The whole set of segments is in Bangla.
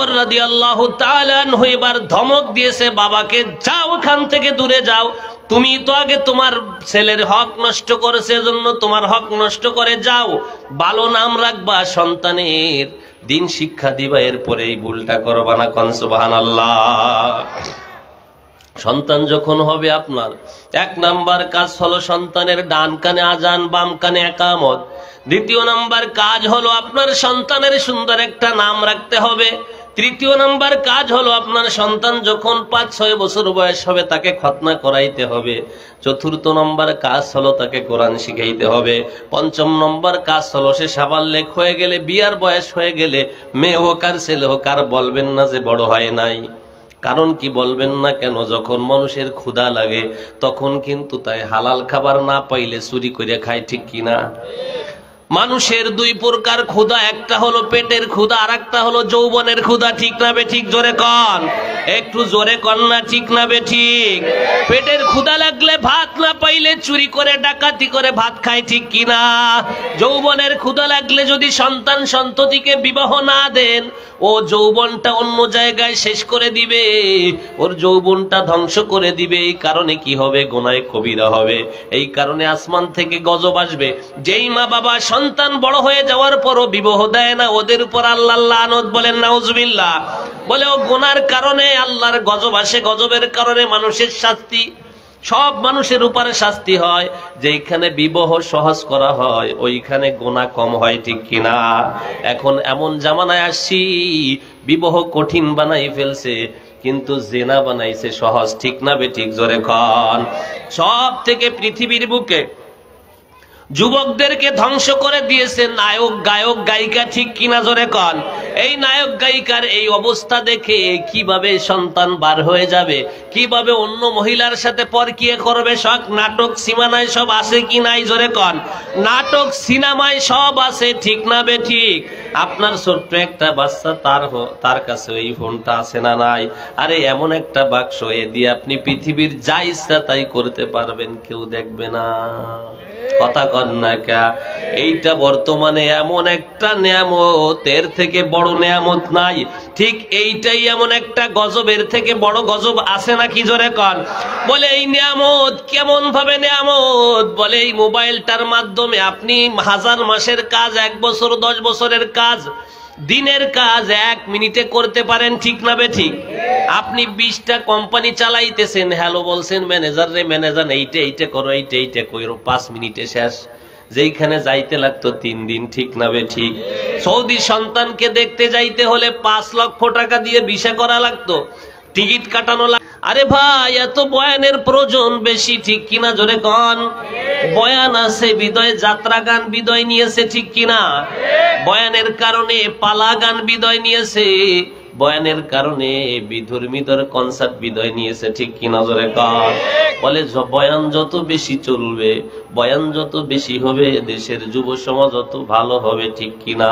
বকর রাদিয়াল্লাহু তাআলা আনহু এবার ধমক দিয়েছে বাবাকে, যাও ওখান থেকে দূরে যাও, তুমি তো আগে তোমার ছেলের হক নষ্ট করেছে, এজন্য তোমার হক নষ্ট করে যাও, ভালো নাম রাখবা সন্তানের, দিন শিক্ষা দিবা, এরপরে এই ভুলটা করবা না। কোন সুবহানাল্লাহ। সন্তান যখন হবে আপনার, এক নাম্বার কাজ হলো সন্তানের ডান কানে আজান, বাম কানে একামত। দ্বিতীয় নাম্বার কাজ হলো আপনার সন্তানের সুন্দর একটা নাম রাখতে হবে। তৃতীয় নাম্বার কাজ হলো আপনার সন্তান যখন 5-6 বছর বয়স হবে তাকে খতনা করাইতে হবে। চতুর্থ নম্বর কাজ হলো তাকে কোরআন শিখাইতে হবে। পঞ্চম নম্বর কাজ হলো সে সাবাল্যেক হয়ে গেলে, বিয়ার বয়স হয়ে গেলে, মেয়ে হোক আর ছেলে হোক, আর বলবেন না যে বড় হয় নাই। কারণ কি বলবেন না কেন? যখন মানুষের ক্ষুধা লাগে তখন কিন্তু তাই হালাল খাবার না পাইলে চুরি করে খায়, ঠিক কিনা? মানুষের দুই প্রকার ক্ষুধা, একটা হলো পেটের ক্ষুধা, আর একটা হলো যৌবনের ক্ষুধা, ঠিক না বে ঠিক? জোরে কন, একটু জোরে কন না, ঠিক না বে ঠিক? পেটের ক্ষুধা লাগলে ভাত না পাইলে চুরি করে ডাকাতি করে ভাত খায়, ঠিক কিনা? যৌবনের ক্ষুধা লাগলে যদি সন্তান সন্ততিকে বিবাহ না দেন, ও যৌবনটা অন্য জায়গায় শেষ করে দিবে, ওর যৌবনটা ধ্বংস করে দিবে। এই কারণে কি হবে? গুনাহে কবিরা হবে। এই কারণে আসমান থেকে গজব আসবে। যেই মা বাবা সন্তান বড় হয়ে যাওয়ার পরও বিবাহ দেয় না, ওদের উপর আল্লাহ লানত, বলেন নাউজুবিল্লাহ। বলে ও গুনার কারণে আল্লাহর গজব আসে, গজবের কারণে মানুষের শাস্তি, সব মানুষের উপরে শাস্তি হয়। যেখানে বিবাহ সহজ করা হয় ওইখানে গুনাহ কম হয়, ঠিক কিনা? এখন এমন জামানায় আসছি, বিবাহ কঠিন বানাই ফেলছে, কিন্তু জেনা বানাইছে সহজ, ঠিক না বে ঠিক? জোরে কন। সব থেকে পৃথিবীর বুকে যুবকদেরকে ধ্বংস করে দিয়েছে নায়ক, গায়ক, গায়িকা, ঠিক কিনা? জোরে কন। এই নায়ক গায়িকার এই অবস্থা দেখে কিভাবে সন্তান বার হয়ে যাবে, কিভাবে অন্য মহিলার সাথে পরকিয়া করবে, সব নাটক সিনেমায় সব আছে কি নাই? জোরে কন। নাটক সিনেমায় সব আছে, ঠিক না বে ঠিক? আপনার ছোট্ট একটা বাচ্চা, তার কাছে ওই ফোনটা আছে না নাই? আরে এমন একটা বাক্স, এ দিয়ে আপনি পৃথিবীর যা ইচ্ছা তাই করতে পারবেন, কেউ দেখবে না। কথা কন না কা? এইটা বর্তমানে এমন একটা নিয়ামত, এর থেকে বড় নিয়ামত নাই। ঠিক এইটাই এমন একটা গজবের থেকে বড় গজব আছে নাকি? জোরে কন। বলে এই নিয়ামত কেমন ভাবে নিয়ামত? বলে এই মোবাইলটার মাধ্যমে আপনি 1000 মাসের কাজ, 1 বছর 10 বছরের কাজ, দিনের কাজ 1 মিনিটে করতে পারেন, ঠিক না বে ঠিক? আপনি 20টা কোম্পানি চালাইতেছেন, হ্যালো বলছেন ম্যানেজার রে, ম্যানেজার এইটা করো, এইটা করো, 5 মিনিটে শেষ। যেইখানে যাইতে লাগতো 3 দিন, ঠিক না বে ঠিক? সৌদি সন্তানকে দেখতে যাইতে হলে 5 লক্ষ টাকা দিয়ে ভিসা করা লাগতো, টিকিট কাটানো লাগতো। আরে ভাই, এত বয়ানের প্রয়োজন বেশি, ঠিক কিনা? জোরে কন। বয়ান আছে বিদয়, যাত্রা গান বিদয় নিয়েছে, ঠিক কিনা? বয়ানের কারণে পালা গান বিদয় নিয়েছে, বয়ানের কারণে বিধর্মীদের কনসার্ট বিদয় নিয়েছে, ঠিক কিনা? জোরে কন। বলে বয়ান যত বেশি চলবে, বয়ান যত বেশি হবে, দেশের যুব সমাজ যত ভালো হবে, ঠিক কিনা?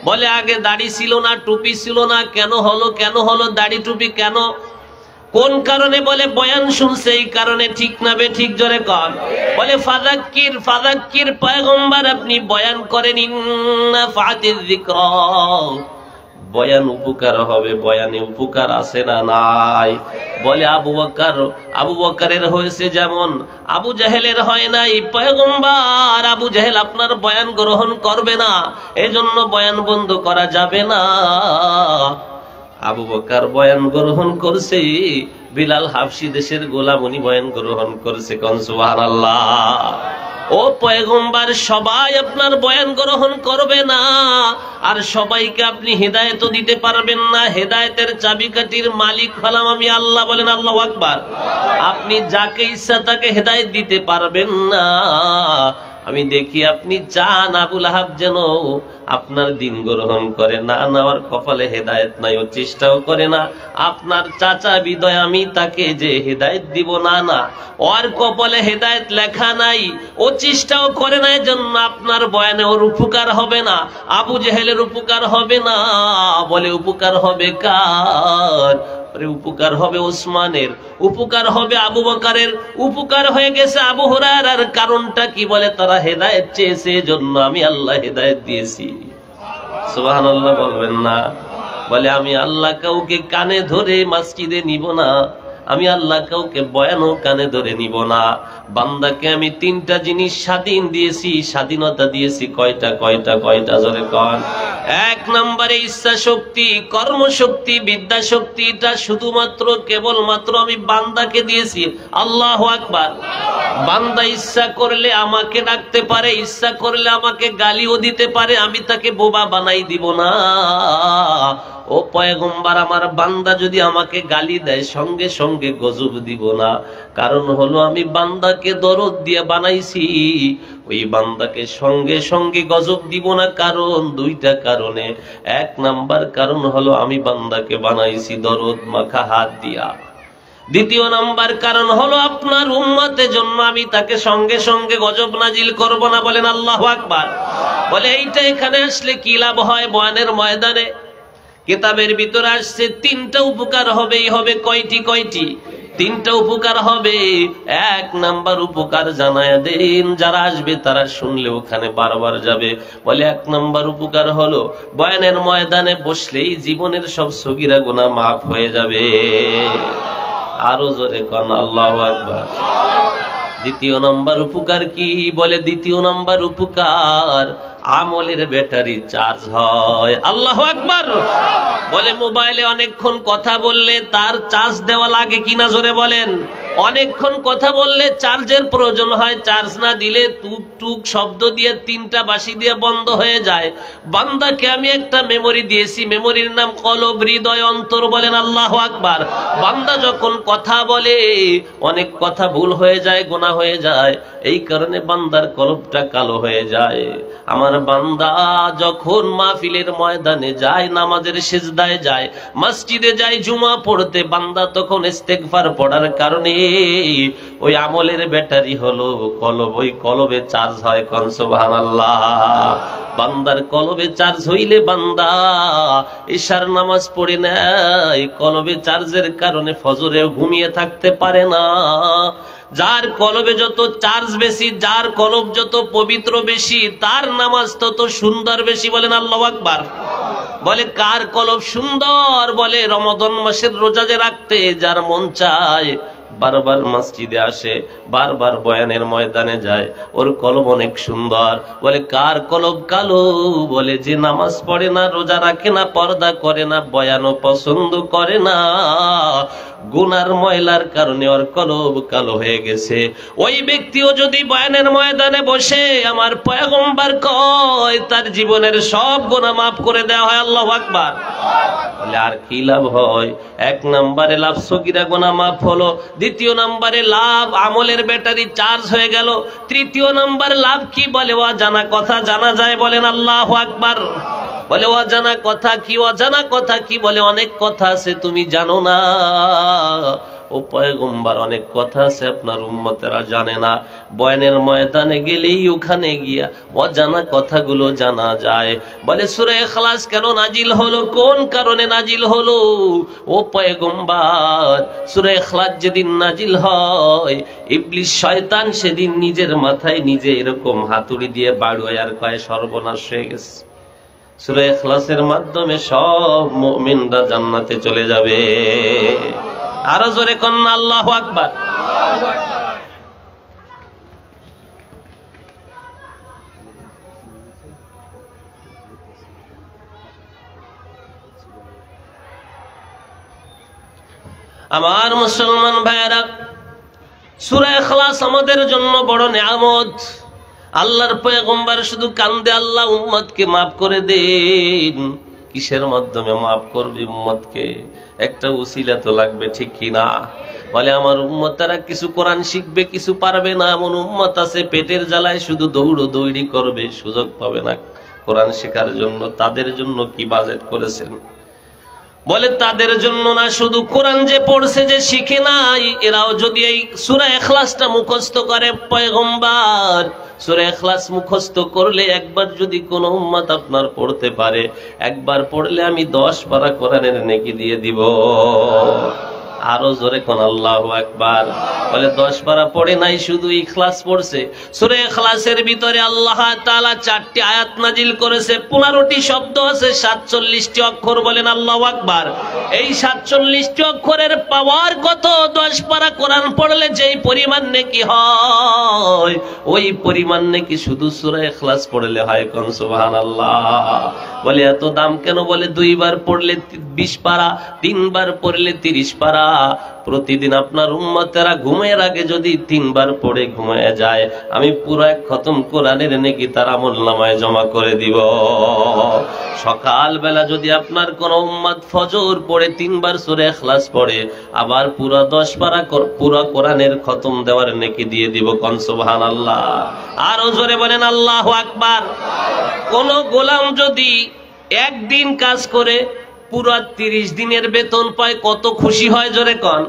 বলে আগে দাড়ি ছিল না, টুপি ছিল না, কেন হলো? কেন হলো দাড়ি টুপি কেন? কোন কারণে? বলে বয়ান শুনছে এই কারণে, ঠিক না বে ঠিক? জোরে কর। বলে ফাযাক্কির পয়গম্বর আপনি বয়ান করেন, ইন্না ফাতিয যিকরা, বয়ান উপকার হবে, বয়ানে উপকার আছে না নাই? বলে আবু বকরের হয়েছে যেমন আবু জাহেলের হয় নাই। পয়গম্বর আবু জাহেল আপনার বয়ান গ্রহণ করবে না, এজন্য বয়ান বন্ধ করা যাবে না। আবু বকর বয়ান গ্রহণ করছে, বিলাল হাবশী দেশের গোলাম, উনি বয়ান গ্রহণ করছে। কোন সুবহানাল্লাহ। ও পয়গম্বর, সবাই আপনার বয়ান গ্রহণ করবে না, আর সবাইকে আপনি হেদায়েত দিতে পারবেন না। হেদায়েতের চাবিকাঠির মালিক হলাম আমি আল্লাহ, বলেন আল্লাহু আকবার। আপনি যাকে ইচ্ছা তাকে হেদায়েত দিতে পারবেন না। আমি দেখি আপনি চান আবু লাহাব যেন আপনার দিন গ্রহণ করে, না নেওয়ার কপালে হেদায়েত নাই, ও চেষ্টাও করে না। আপনার চাচা বিদয়, আমি তাকে যে হেদায়েত দিব, না, ওর কপালে হেদায়েত লেখা নাই, ও চেষ্টাও করে না, এজন্য আপনার বয়ানে ওর উপকার হবে না, আবু জেহেলের উপকার হবে না। বলে উপকার হবে কার? উপকার হবে ওসমানের, উপকার হবে আবু বকরের, উপকার হয়ে গেছে আবু হুরায়রার। কারণটা কি? বলে তারা হেদায়েত চেয়েছে, এজন্য আমি আল্লাহ হেদায়েত দিয়েছি। সুবহানাল্লাহ বলবেন না? বলে আমি আল্লাহ কাউকে কানে ধরে মসজিদে নিব না, আমি আল্লাহ কাউকে বয়ানও কানে ধরে নিব না। বান্দাকে আমি তিনটা জিনিস স্বাধীন দিয়েছি, স্বাধীনতা দিয়েছি। কয়টা কয়টা কয়টা জোরে কন। এক নম্বরে ইচ্ছা শক্তি, কর্মশক্তি, বিদ্যা শক্তি। এটা শুধুমাত্র কেবলমাত্র আমি বান্দাকে দিয়েছি। আল্লাহু আকবার। বান্দা ইচ্ছা করলে আমাকে ডাকতে পারে, ইচ্ছা করলে আমাকে গালিও দিতে পারে, আমি তাকে বোবা বানাই দিব না। ও পয়গম্বর, আমার বান্দা যদি আমাকে গালি দেয় সঙ্গে সঙ্গে গজব দিব না। কারণ হলো আমি বান্দাকে দরদ দিয়ে বানাইছি, ওই বান্দাকে সঙ্গে সঙ্গে গজব দিব না। কারণ দুইটা কারণে। এক নাম্বার কারণ হলো আমি বান্দাকে বানাইছি দরদ মাখা হাত দিয়া। দ্বিতীয় নাম্বার কারণ হলো আপনার উম্মতের জন্য আমি তাকে সঙ্গে সঙ্গে গজব নাজিল করব না। বলেন আল্লাহু আকবার। বলে এইটা এখানে আসলে কি লাভ হয়? বয়ানের ময়দানে কিতাবের ভিতরে আসছে তিনটা উপকার হবেই হবে। কয়টি কয়টি? তিনটা উপকার হবে। এক নাম্বার উপকার জানায়া দেন, যারা আসবে তারা শুনলে ওখানে বারবার যাবে। বলে এক নাম্বার উপকার হলো বয়ানের ময়দানে বসলেই জীবনের সব সগীরা গুনাহ মাফ হয়ে যাবে। আরো জোরে কোন আল্লাহু আকবার। দ্বিতীয় নাম্বার উপকার কি? বলে দ্বিতীয় নাম্বার উপকার আমলের ব্যাটারি চার্জ হয়। আল্লাহু আকবার। বলে মোবাইলে অনেকক্ষণ কথা বললে তার চার্জ দেওয়া লাগে কিনা জোরে বলেন। অনেকক্ষণ কথা বললে চার্জের প্রয়োজন হয়, চার্জ না দিলে টুক টুক শব্দ দিয়ে তিনটা বাঁশি দিয়ে বন্ধ হয়ে যায়। বান্দাকে আমি একটা মেমোরি দিয়েছি, মেমোরির নাম কলব, হৃদয়, অন্তর। বলেন আল্লাহু আকবার। বান্দা যখন কথা বলে অনেক কথা ভুল হয়ে যায়, গুনাহ হয়ে যায়, এই কারণে বান্দার কলবটা কালো হয়ে যায়। আমার বান্দা যখন মাহফিলের ময়দানে যায়, নামাজের সিজদায় যায়, মসজিদে যায় জুমা পড়তে, বান্দা তখন ইস্তেগফার পড়ার কারণে ওই আমলের ব্যাটারি হলো কলব, ওই কলবে চার্জ হয়। কোন সুবহানাল্লাহ। বান্দার কলবে চার্জ হইলে বান্দা ইশার নামাজ পড়ে নেয়, কলবে চার্জের কারণে ফজরে ঘুমিয়ে থাকতে পারে না। যার কলবে যত চার্জ বেশি, যার কলব যত পবিত্র বেশি, তার নামাজ তত সুন্দর বেশি। বলেন আল্লাহু আকবার। বলে কার কলব সুন্দর? বলে রমজান মাসের রোজা যে রাখতে যার মন চায়, বারবার মসজিদে আসে, বারবার বয়ানের ময়দানে যায়, ওর কলব অনেক সুন্দর। বলে কার কলব কালো? বলে যে নামাজ পড়ে না, রোজা রাখে না, পর্দা করে না, বয়ানও পছন্দ করে না, গুনার ময়লার কারণে ওর কলব কালো হয়ে গেছে। ওই ব্যক্তিও যদি বয়ানের ময়দানে বসে, আমার পয়গম্বর কয় তার জীবনের সব গুনাহ মাফ করে দেওয়া হয়। আল্লাহু আকবার। বলে আর কি লাভ হয়? এক নম্বরে লাভ সগীরা গুনাহ মাফ হলো, দ্বিতীয় নম্বরে লাভ আমলের ব্যাটারি চার্জ হয়ে গেল, তৃতীয় নম্বর লাভ কি? বলে অজানা কথা জানা যায়। বলেন আল্লাহু আকবার। বলে অজানা কথা কি? অজানা কথা কি? বলে অনেক কথা আছে তুমি জানো না। ও পয়গম্বর, অনেক কথা আছে আপনার উম্মতেরা জানে না। বয়ানের ময়দানে গেলেই ওখানে গিয়া অজানা কথাগুলো জানা যায়। বলে সূরা ইখলাস কেন নাজিল হলো? কোন কারণে নাজিল হলো? ও পয়গম্বর, সূরা ইখলাস যেদিন নাজিল হয়, ইবলিস শয়তান সেদিন নিজের মাথায় নিজে এরকম হাতুড়ি দিয়ে বাড়ুয় আর কয় সর্বনাশ হয়ে গেছে। সূরা ইখলাসের মাধ্যমে সব মুমিনরা জান্নাতে চলে যাবে। আরো জোরে কন্যা আল্লাহু আকবার। আমার মুসলমান ভাইরা, সূরা ইখলাস আমাদের জন্য বড় নিয়ামত। আল্লাহর পয়গম্বর শুধু কান্দে, আল্লাহ উম্মতকে মাফ করে দেন। কিসের মাধ্যমে মাফ করবে উম্মতকে? একটা উসিলা তো লাগবে, ঠিক কিনা? বলে আমার উম্মতেরা কিছু কোরআন শিখবে, কিছু পারবে না। এমন উম্মত আছে পেটের জ্বালায় শুধু দৌড়ি করবে, সুযোগ পাবে না কোরআন শেখার জন্য। তাদের জন্য কি বাজেট করেছেন? বলে তাদের জন্য না, শুধু কোরআন যে পড়ছে, যে শিখে নাই, এরাও যদি এই সূরা ইখলাসটা মুখস্থ করে, পয়গম্বর সূরা ইখলাস মুখস্থ করলে, একবার যদি কোন উম্মত আপনার পড়তে পারে, একবার পড়লে আমি 10 পারা কোরআনের নেকি দিয়ে দিব। আরো জোরে কোন আল্লাহু আকবার। বলে 10 পারা পড়ে নাই, শুধু ইখলাস পড়ছে। সূরা ইখলাসের ভিতরে আল্লাহ তাআলা 4টি আয়াত নাজিল করেছে, 15টি শব্দ আছে, 47টি অক্ষর। বলেন আল্লাহু আকবার। এই 47টি অক্ষরের পাওয়ার কত? 10 পারা কোরআন পড়লে যেই পরিমাণ নেকি হয়, ওই পরিমাণ নেকি শুধু সূরা ইখলাস পড়লে হয়। কোন সুবহানাল্লাহ। বলে এত দাম কেন? বলে 2 বার পড়লে 20 পারা, 3 বার পড়লে 30 পারা। প্রতিদিন আপনার উম্মতেরা ঘুমের আগে যদি 3 বার পড়ে ঘুমিয়ে যায়, আমি পুরো এক খতম কোরআনের নেকি তার আমলনামায় জমা করে দিব। সকাল বেলা যদি আপনার কোন উম্মত ফজর পড়ে 3 বার সূরা ইখলাস পড়ে, আবার পুরো 10 পারা পুরো কোরআনের খতম দেওয়ার নেকি দিয়ে দিব। কোন সুবহানাল্লাহ। আরো জোরে বলেন আল্লাহু আকবার। কোন গোলাম যদি একদিন কাজ করে পুরো 30 দিনের বেতন পায়, কত খুশি হয়? জোরে কন।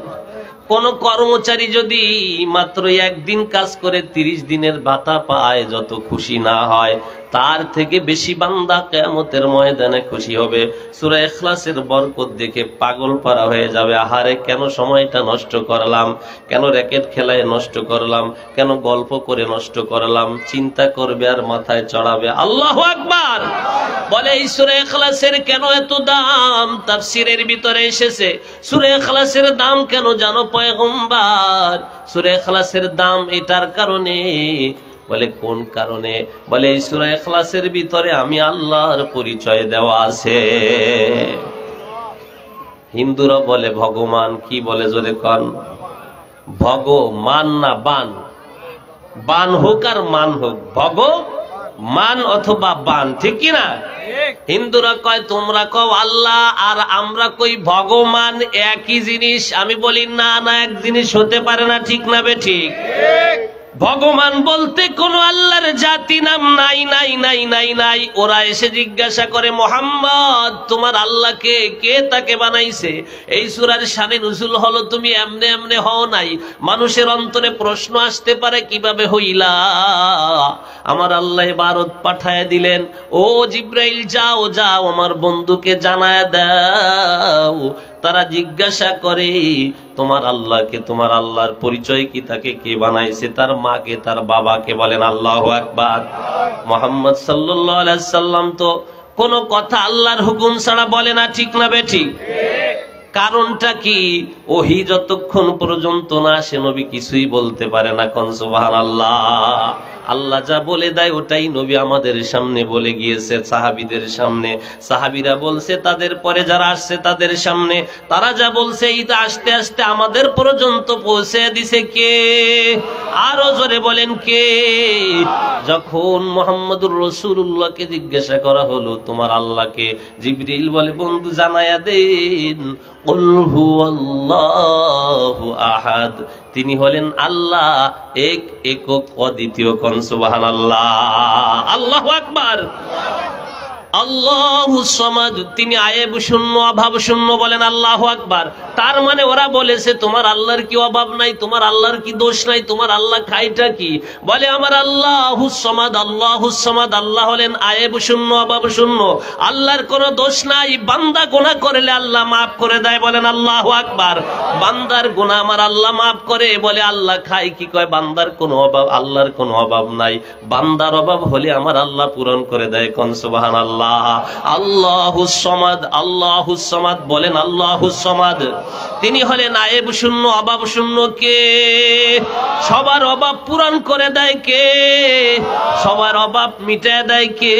কোন কর্মচারী যদি মাত্র একদিন কাজ করে 30 দিনের ভাতা পায়, যত খুশি না হয়, তার থেকে বেশি বান্দা কিয়ামতের ময়দানে খুশি হবে। সূরা ইখলাসের বরকত দেখে পাগল পারা হয়ে যাবে। আহারে, কেন সময়টা নষ্ট করলাম, কেন র‍্যাকেট খেলায় নষ্ট করলাম, কেন গল্প করে নষ্ট করলাম, চিন্তা করবে আর মাথায় চড়াবে। আল্লাহু আকবার। বলে এই সূরা ইখলাসের কেন এত দাম? তাফসীরের ভিতরে এসেছে, সূরা ইখলাসের দাম কেন জানো পয়গম্বর? সূরা ইখলাসের দাম এটার কারণে। বলে কোন কারণে? বলে এই সূরা ইখলাসের ভিতরে আমি আল্লাহর পরিচয় দেওয়া আছে। হিন্দুরা বলে ভগবান, কি বলে জোরে কন? ভগমান না বান। বান হোক আর মান হোক, ভগমান অথবা বান, ঠিক কি না? হিন্দুরা কয়, তোমরা কও আল্লাহ আর আমরা কই ভগবান একই জিনিস। আমি বলি না না, এক জিনিস হতে পারে না। ঠিক না বে ঠিক? ভগবান বলতে কোন আল্লাহর জাতি নাম নাই নাই নাই নাই নাই। ওরা এসে জিজ্ঞাসা করে, মুহাম্মদ তোমার আল্লাহকে কে? তাকে বানাইছে? এই সূরার শানে নুজুল হলো তুমি এমনে এমনে হও নাই। মানুষের অন্তরে প্রশ্ন আসতে পারে, কিভাবে হইলা? আমার আল্লাহ ইবারত পাঠায় দিলেন, ও জিব্রাইল যাও যাও আমার বন্ধুকে জানায় দাও। তারা জিজ্ঞাসা করে, তোমার আল্লাহকে, তোমার আল্লাহর পরিচয় কি? তাকে কে বানাইছে? তার মাকে, তার বাবাকে। বলেন আল্লাহু আকবার। মুহাম্মদ সাল্লাল্লাহু আলাইহি সাল্লাম তো কোন কথা আল্লাহর হুকুম ছাড়া বলে না, ঠিক না বেঠিক? কারণটা কি? ওহী যতক্ষণ পর্যন্ত না আসে নবী কিছুই বলতে পারে না। কোন সুবহানাল্লাহ। আল্লাহ যা বলে দেয় ওটাই নবী আমাদের সামনে বলে গিয়েছে, সাহাবীদের সামনে। সাহাবীরা বলছে, তাদের পরে যারা আসছে তাদের সামনে, তারা যা বলছে এটা আস্তে আস্তে আমাদের পর্যন্ত পৌঁছে দিছে কে? আরো জোরে বলেন কে? যখন মুহাম্মদুর রাসূলুল্লাহকে জিজ্ঞাসা করা হলো, তোমার আল্লাহকে? জিবরিল বলে, বন্ধু জানায়া দেন, কুল হুয়াল্লাহু আহাদ, তিনি হলেন আল্লাহ এক, একক, অদ্বিতীয়। কোন সুবহানাল্লাহ। আল্লাহু আকবার। আল্লাহুস সামাদ, তিনি আয়েব শূন্য, অভাব শূন্য। বলেন আল্লাহু আকবার। তার মানে ওরা বলেছে তোমার আল্লাহর কি অভাব নাই, তোমার আল্লাহর কি দোষ নাই, তোমার আল্লাহ খাইটা কি? বলে আমার আল্লাহুস সামাদ, আল্লাহুস সামাদ, আল্লাহ হলেন আয়েব শূন্য, অভাব শূন্য। আল্লাহর কোনো দোষ নাই। বান্দা গুনাহ করলে আল্লাহ মাফ করে দেয়। বলেন আল্লাহু আকবার। বান্দার গুনাহ আমার আল্লাহ মাফ করে। বলে আল্লাহ খায় কি? কয় বান্দার কোনো অভাব, আল্লাহর কোনো অভাব নাই। বান্দার অভাব হলে আমার আল্লাহ পূরণ করে দেয়। কোন সুবহানাল্লাহ। আল্লাহুস সামাদ, আল্লাহুস সামাদ। বলেন আল্লাহুস সামাদ, তিনি হলেন আয়েব শূন্য, অভাব শূন্য। কে? সবার অভাব পূরণ করে দেয় কে? সবার অভাব মিটায় দেয় কে?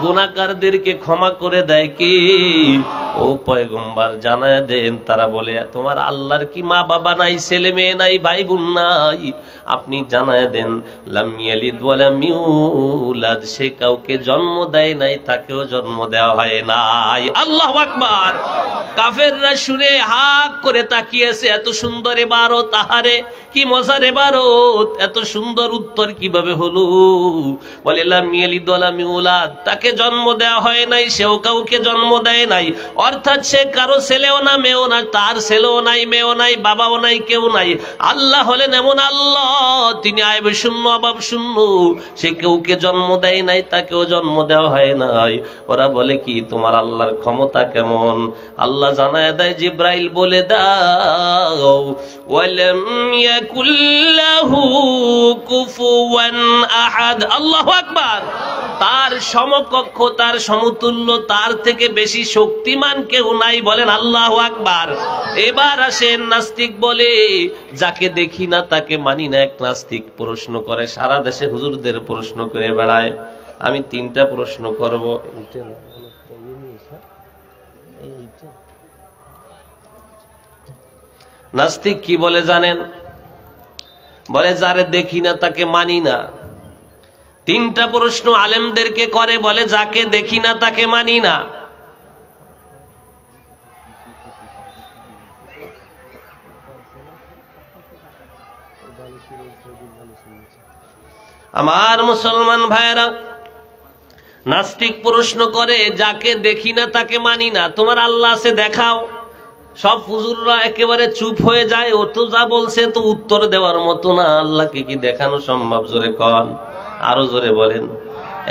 গুনাহগারদেরকে ক্ষমা করে দেয় কে? ও পয়গম্বর জানায় দেন। তারা বলে, তোমার আল্লাহর কি মা বাবা নাই, ছেলে মেয়ে নাই, ভাই বোন নাই? আপনি জানায় দেন, লাম ইয়ালিদ ওয়া লাম ইউলাদ, সে কাউকে জন্ম দেয় নাই, তাকেও জন্ম দেওয়া হয় নাই। আল্লাহু আকবার। কাফেররা শুনে হাক করে তাকিয়েছে। এত সুন্দর ইবারত, আহারে কি মজার ইবারত, এত সুন্দর উত্তর কিভাবে হলো? বলে লাম ইয়ালিদ ওয়া লাম ইউলাদ, তাকে জন্ম দেওয়া হয় নাই, সেও কাউকে জন্ম দেয় নাই। অর্থাৎ সে কারো ছেলেও না, মেয়েও না, তার ছেলেও নাই, মেয়েও নাই, বাবাও নাই, কেউ নাই। আল্লাহ হলেন এমন আল্লাহ, তিনি আয়েব শূন্য, অভাব শূন্য। সে কেউকে জন্ম দেয় নাই, তাকেও জন্ম দেওয়া হয় নাই। ওরা বলে কি তোমার আল্লাহর ক্ষমতা কেমন? আল্লাহ আল্লাহ জানায় দেয়, জিব্রাইল বলে দাও ওয়ালাম ইয়াকুল্লাহু কুফুয়ান আহাদ। আল্লাহু আকবার। তার সমকক্ষ, তার সমতুল্য, তার থেকে বেশি শক্তিমান কেউ নাই। বলেন আল্লাহু আকবার। এবার আসেন, নাস্তিক বলে যাকে দেখি না তাকে মানি না। এক নাস্তিক প্রশ্ন করে, সারা দেশে হুজুরদের প্রশ্ন করে বেড়ায়। আমি 3টা প্রশ্ন করব। নাস্তিক কি বলে জানেন? বলে যারে দেখি না তাকে মানি না। 3টা প্রশ্ন আলেমদেরকে করে, বলে যাকে দেখি না তাকে মানি না। আমার মুসলমান ভাইরা, নাস্তিক প্রশ্ন করে যাকে দেখি না তাকে মানি না, তোমার আল্লাহ আছে দেখাও। সব হুজুররা একেবারে চুপ হয়ে যায়, ও তো যা বলছে তো উত্তর দেওয়ার মতো না। আল্লাহকে কি দেখানো সম্ভব? জোরে কন, আরো জোরে বলেন।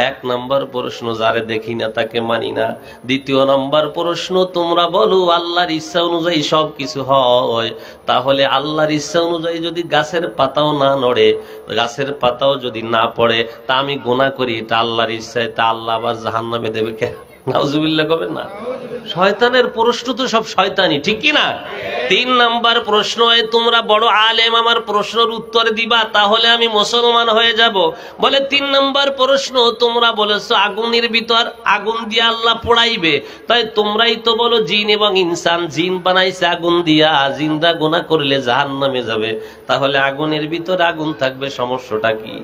1 নম্বর প্রশ্ন, যারে দেখি না তাকে মানি না। 2 নম্বর প্রশ্ন, তোমরা বলো আল্লাহর ইচ্ছা অনুযায়ী সবকিছু হয়, তাহলে আল্লাহর ইচ্ছা অনুযায়ী যদি গাছের পাতাও না নড়ে, গাছের পাতাও যদি না পড়ে, তা আমি গুনাহ করি, এটা আল্লাহর ইচ্ছায়, তা আল্লাহ আবার জাহান্নামে দেবে কে? নাউজুবিল্লাহ করবেন না। শয়তানের প্রশ্ন তো সব শয়তানি, ঠিক কি না? 3 নম্বর প্রশ্ন, তোমরা বড় আলেম, আমার প্রশ্নের উত্তর দিবা, তাহলে আমি মুসলমান হয়ে যাব। বলে 3 নম্বর প্রশ্ন, তোমরা বলেছো আগুনের ভিতর আগুন দিয়ে আল্লাহ পোড়াইবে, তাই তোমরাই তো বলো জিন এবং ইনসান, জিন বানাইছে আগুন দিয়া, জিনরা গুনাহ করলে জাহান্নামে যাবে, তাহলে আগুনের ভিতর আগুন থাকবে, সমস্যাটা কি?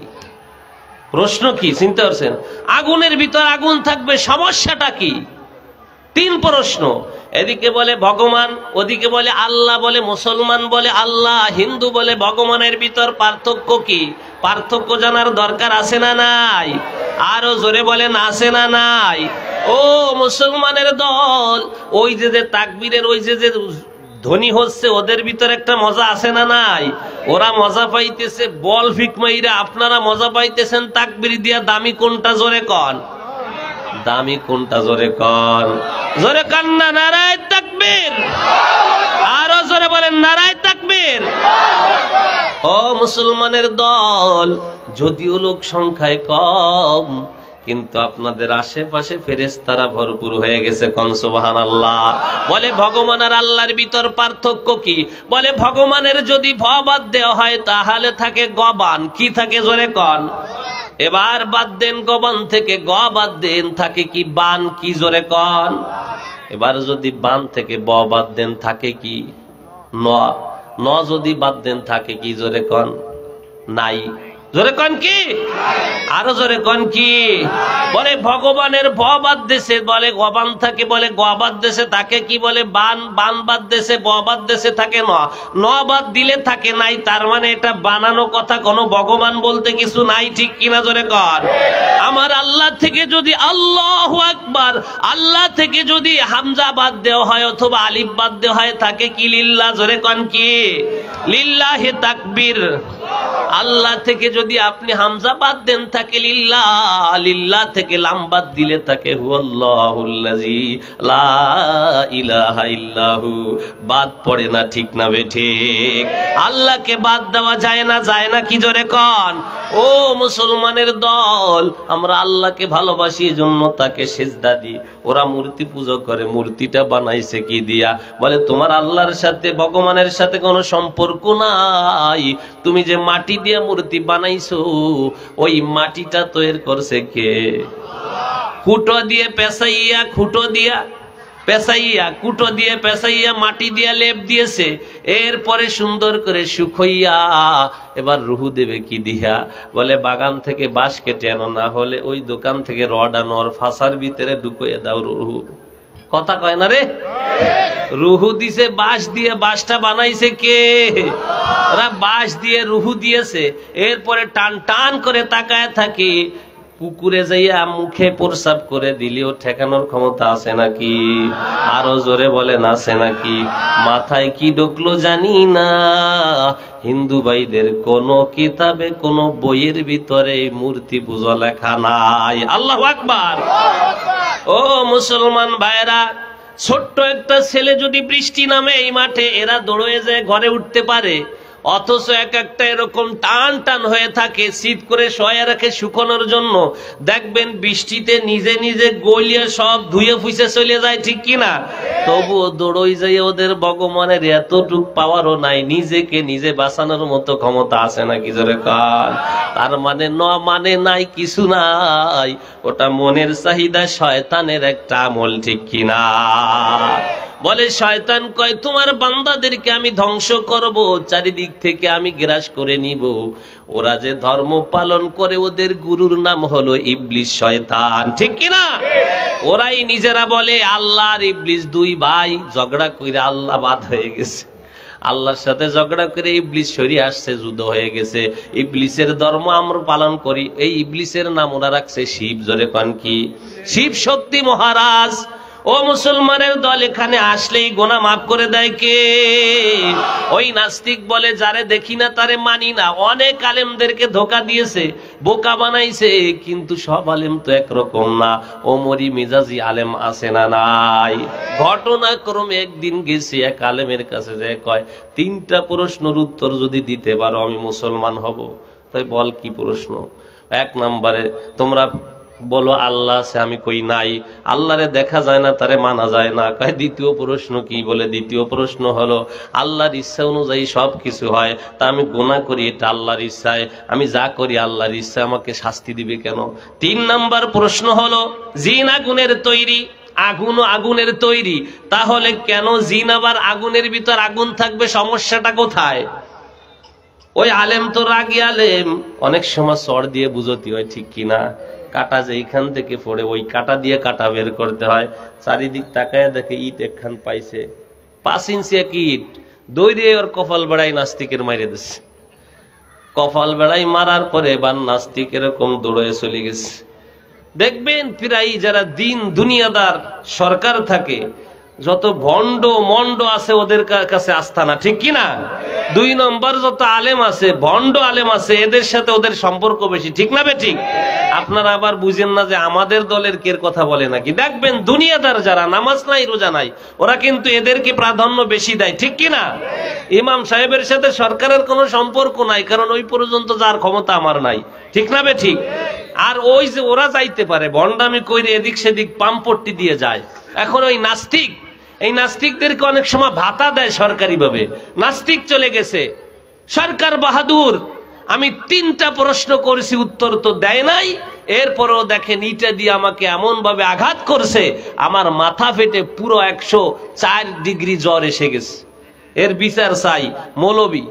প্রশ্ন কি চিন্তা করছেন? আগুনের ভিতর আগুন থাকবে, সমস্যাটা কি? 3 প্রশ্ন। এদিকে বলে ভগবান, ওদিকে বলে আল্লাহ, বলে মুসলমান বলে আল্লাহ, হিন্দু বলে ভগবানের ভিতর পার্থক্য কি? পার্থক্য জানার দরকার আছে না নাই? আরো জোরে বলেন, আছে না নাই? ও মুসলমানের দল, ওই যে তাকবীরের ওই যে ধ্বনি হচ্ছে, ওদের ভিতরে একটা মজা আছে না নাই? ওরা মজা পাইতেছে বল ফিকমাইরা, আপনারা মজা পাইতেছেন তাকবীর দিয়া। দামি কোনটা? জোরে কন, দামি কোনটা? জোরে কন, জোরে কন না। নারায়ে তাকবীর। আরো জোরে বলেন, নারায়ে তাকবীর। ও মুসলমানের দল, যদিও লোক সংখ্যায় কম, কিন্তু আপনাদের আশেপাশে ফেরেশতারা ভরপুর হয়ে গেছে। কোন সুবহানাল্লাহ। বলে ভগবান আর আল্লাহর ভিতর পার্থক্য কি? বলে ভগবানের যদি ভ বাদ দেওয়া হয় তাহলে থাকে গবান। কি থাকে? জোরে কন। এবার বাদ দেন গবান থেকে, গ বাদ দেন, থাকে কি? বান। কি? জোরে কন। এবার যদি বান থেকে ব বাদ দেন থাকে কি? ন। ন যদি বাদ দেন থাকে কি? জোরে কন। নাই। জোরে কন কি? আরো জোরে কন কি? বলে ভগবানের ভ বাদ দেশে, বলে গবান থাকে, বলে গ বাদ দেশে থাকে কি? বলে বান। বান বাদ দেশে ব বাদ দেশে থাকে ন। ন বাদ দিলে থাকে নাই। তার মানে এটা বানানো কথা, কোনো ভগবান বলতে কিছু নাই, ঠিক কিনা? জোরে কর। আমার আল্লাহ থেকে যদি আল্লাহু আকবার, আল্লাহ থেকে যদি হামজা বাদ দেওয়া হয় অথবা আলিফ বাদ দেওয়া হয় থাকে কি? লিল্লাহ। জোরে কন কি? লিল্লাহি তাকবীর। আল্লাহ থেকে যদি আপনি হামজা বাদ দেন থাকে লিল্লাহ, লিল্লাহ থেকে লাম বাদ দিলে থাকে হুয়াল্লাহুল্লাযী লা ইলাহা ইল্লাহু। বাদ পড়ে না, ঠিক না বেঠিক? আল্লাহকে বাদ দেওয়া যায় না, যায় না? কি? জোরে কন। ও মুসলমানের দল, আমরা আল্লাহকে ভালোবাসি, এজন্য তাকে সিজদা দিই। ওরা মূর্তি পূজা করে, মূর্তিটা বানাইছে কি দিয়া? বলে তোমার আল্লাহর সাথে, ভগবানের সাথে কোনো সম্পর্ক নাই। তুমি যে মাটি দিয়ে মূর্তি বানাইছো, ওই মাটিটা তৈরি করছে কে? কুটো দিয়ে পেঁচাইয়া, খুঁটো দিয়া পেঁচাইয়া, কুটো দিয়ে পেঁচাইয়া, মাটি দিয়া লেপ দিয়েছে। এরপরে সুন্দর করে শুকাইয়া এবার রুহু দেবে কি দিয়া? বলে বাগান থেকে বাঁশ কেটে আনো, না হলে ওই দোকান থেকে রড আনো, আর ফাঁসার ভিতরে ঢুকিয়ে দাও রুহু। কথা কয় না রে? রুহু দিছে বাঁশ দিয়ে। বাঁশটা বানাইছে কে? ওরা বাঁশ দিয়ে রুহু দিয়েছে। এরপরে টান টান করে তাকায় থাকে। পুকুরে যাইয়া মুখে প্রসাব করে দিলেও ঠেকানোর ক্ষমতা আছে নাকি? আরো জোরে বলেন, আছে নাকি? মাথায় কি ঢুকলো জানি না, হিন্দু ভাইদের কোন কিতাবে, কোন বইয়ের ভিতরে মূর্তি পূজা লেখা নাই। আল্লাহু আকবার। ও মুসলমান ভাইরা, ছোট্ট একটা ছেলে যদি বৃষ্টি নামে এই মাঠে, এরা দৌড়ে যায় ঘরে উঠতে পারে, অথচ এক একটা এরকম টান টান হয়ে থাকে, শীত করে শোয়া রাখে শুকানোর জন্য। দেখবেন বৃষ্টিতে নিজে নিজে গলিয়ে সব ধুয়ে ফুসে চলে যায়, ঠিক কিনা? তবুও দৌড়ই যায়, ওদের ভগবানের এতটুক পাওয়ারও নাই, নিজেকে নিজে বাঁচানোর মতো ক্ষমতা আছে নাকি জোরে কান? তার মানে মানে নাই, কিছু নাই, ওটা মনের চাহিদা, শয়তানের একটা আমল, ঠিক কিনা? বলে শয়তান কয় তোমার বান্দাদেরকে আমি ধ্বংস করব, চারিদিক থেকে আমি গ্রাস করে নিব। ওরা যে ধর্ম পালন করে ওদের গুরুর নাম হলো ইবলিস, শয়তান, ঠিক কিনা? ওরাই নিজেরা বলে আল্লাহ আর ইবলিস দুই ভাই, ঝগড়া করে আল্লাহ বাদ হয়ে গেছে, আল্লাহর সাথে ঝগড়া করে ইবলিস সরিয়ে আসছে, যুদ্ধ হয়ে গেছে। ইবলিসের ধর্ম আমরা পালন করি, এই ইবলিসের নাম ওরা রাখছে শিব। জোরে পান কি? শিব শক্তি মহারাজ। ও মুসলমানের দল, এখানে আসলেই গোনা মাফ করে দেয় কে? ওই নাস্তিক বলে যারে দেখি না তারে মানি না। অনেক আলেমদেরকে ধোকা দিয়েছে, বোকা বানাইছে, কিন্তু সব আলেম তো একরকম না। ওমরি মেজাজি আলেম আছে না নাই? ঘটনাক্রমে একদিন গেছি এক আলেমের কাছে, যে কয় 3টা প্রশ্নের উত্তর যদি দিতে পারো আমি মুসলমান হব। তাই বল কি প্রশ্ন? 1 নম্বরে তোমরা বলো আল্লাহ আছে, আমি কই নাই। আল্লাহরে দেখা যায় না, তারে মানা যায় না। কয় দ্বিতীয় প্রশ্ন কি? বলে দ্বিতীয় প্রশ্ন হলো আল্লাহর ইচ্ছা অনুযায়ী সব কিছু হয়, তা আমি গুনাহ করি, এটা আল্লাহর ইচ্ছায়, আমি যা করি আল্লাহর ইচ্ছায়, আমাকে শাস্তি দিবে কেন? 3 নাম্বার প্রশ্ন হলো জিন আগুনের তৈরি, আগুনও আগুনের তৈরি, তাহলে কেন জিন আবার আগুনের ভিতর আগুন থাকবে? সমস্যাটা কোথায়? ওই আলেম তো রাগী আলেম, অনেক সময় চড় দিয়ে বুঝতে হয়, ঠিক কিনা? কাটা যে এইখান থেকে পড়ে, ওই কাটা দিয়ে কাটা বের করতে হয়। চারিদিক তাকায় দেখে ইট একখান পাইছে, 5 ইঞ্চি এক ইট, দৌড়ে ওর কপাল বেড়াই নাস্তিকের মাইরে দিচ্ছে। কপাল বেড়াই মারার পরে এবার নাস্তিক এরকম দৌড়ে চলে গেছে। দেখবেন প্রায় যারা দিন দুনিয়াদার সরকার থাকে, যত ভণ্ড মন্ড আছে ওদের কাছে আস্থা না, ঠিক কিনা? 2 নম্বর যত আলেম আছে, ভণ্ড আলেম আছে, এদের সাথে ওদের সম্পর্ক বেশি, ঠিক না বেঠিক? আপনারা আবার বুঝেন না যে আমাদের দলের কের কথা বলে নাকি। দেখবেন দুনিয়াদার যারা, নামাজ নাই রোজা নাই, ওরা কিন্তু এদেরকে প্রাধান্য বেশি দেয়, ঠিক কিনা? ইমাম সাহেবের সাথে সরকারের কোনো সম্পর্ক নাই, কারণ ওই পর্যন্ত যার ক্ষমতা আমার নাই, ঠিক না বেঠিক? আর ওই যে ওরা যাইতে পারে ভণ্ডামি কইরে এদিক সেদিক পাম্পট্টি দিয়ে যায়। এখন ওই নাস্তিক, এই নাস্তিকদেরকে অনেক সময় ভাতা দেয় সরকারি ভাবে। নাস্তিক চলে গেছে, সরকার বাহাদুর, আমি 3টা প্রশ্ন করেছি, উত্তর তো দেয় নাই। এরপরও দেখেন ইটা দিয়ে আমাকে এমন ভাবে আঘাত করছে, আমার মাথা ফেটে পুরো 104 ডিগ্রি জ্বর এসে গেছে। এর বিচার চাই। মৌলবী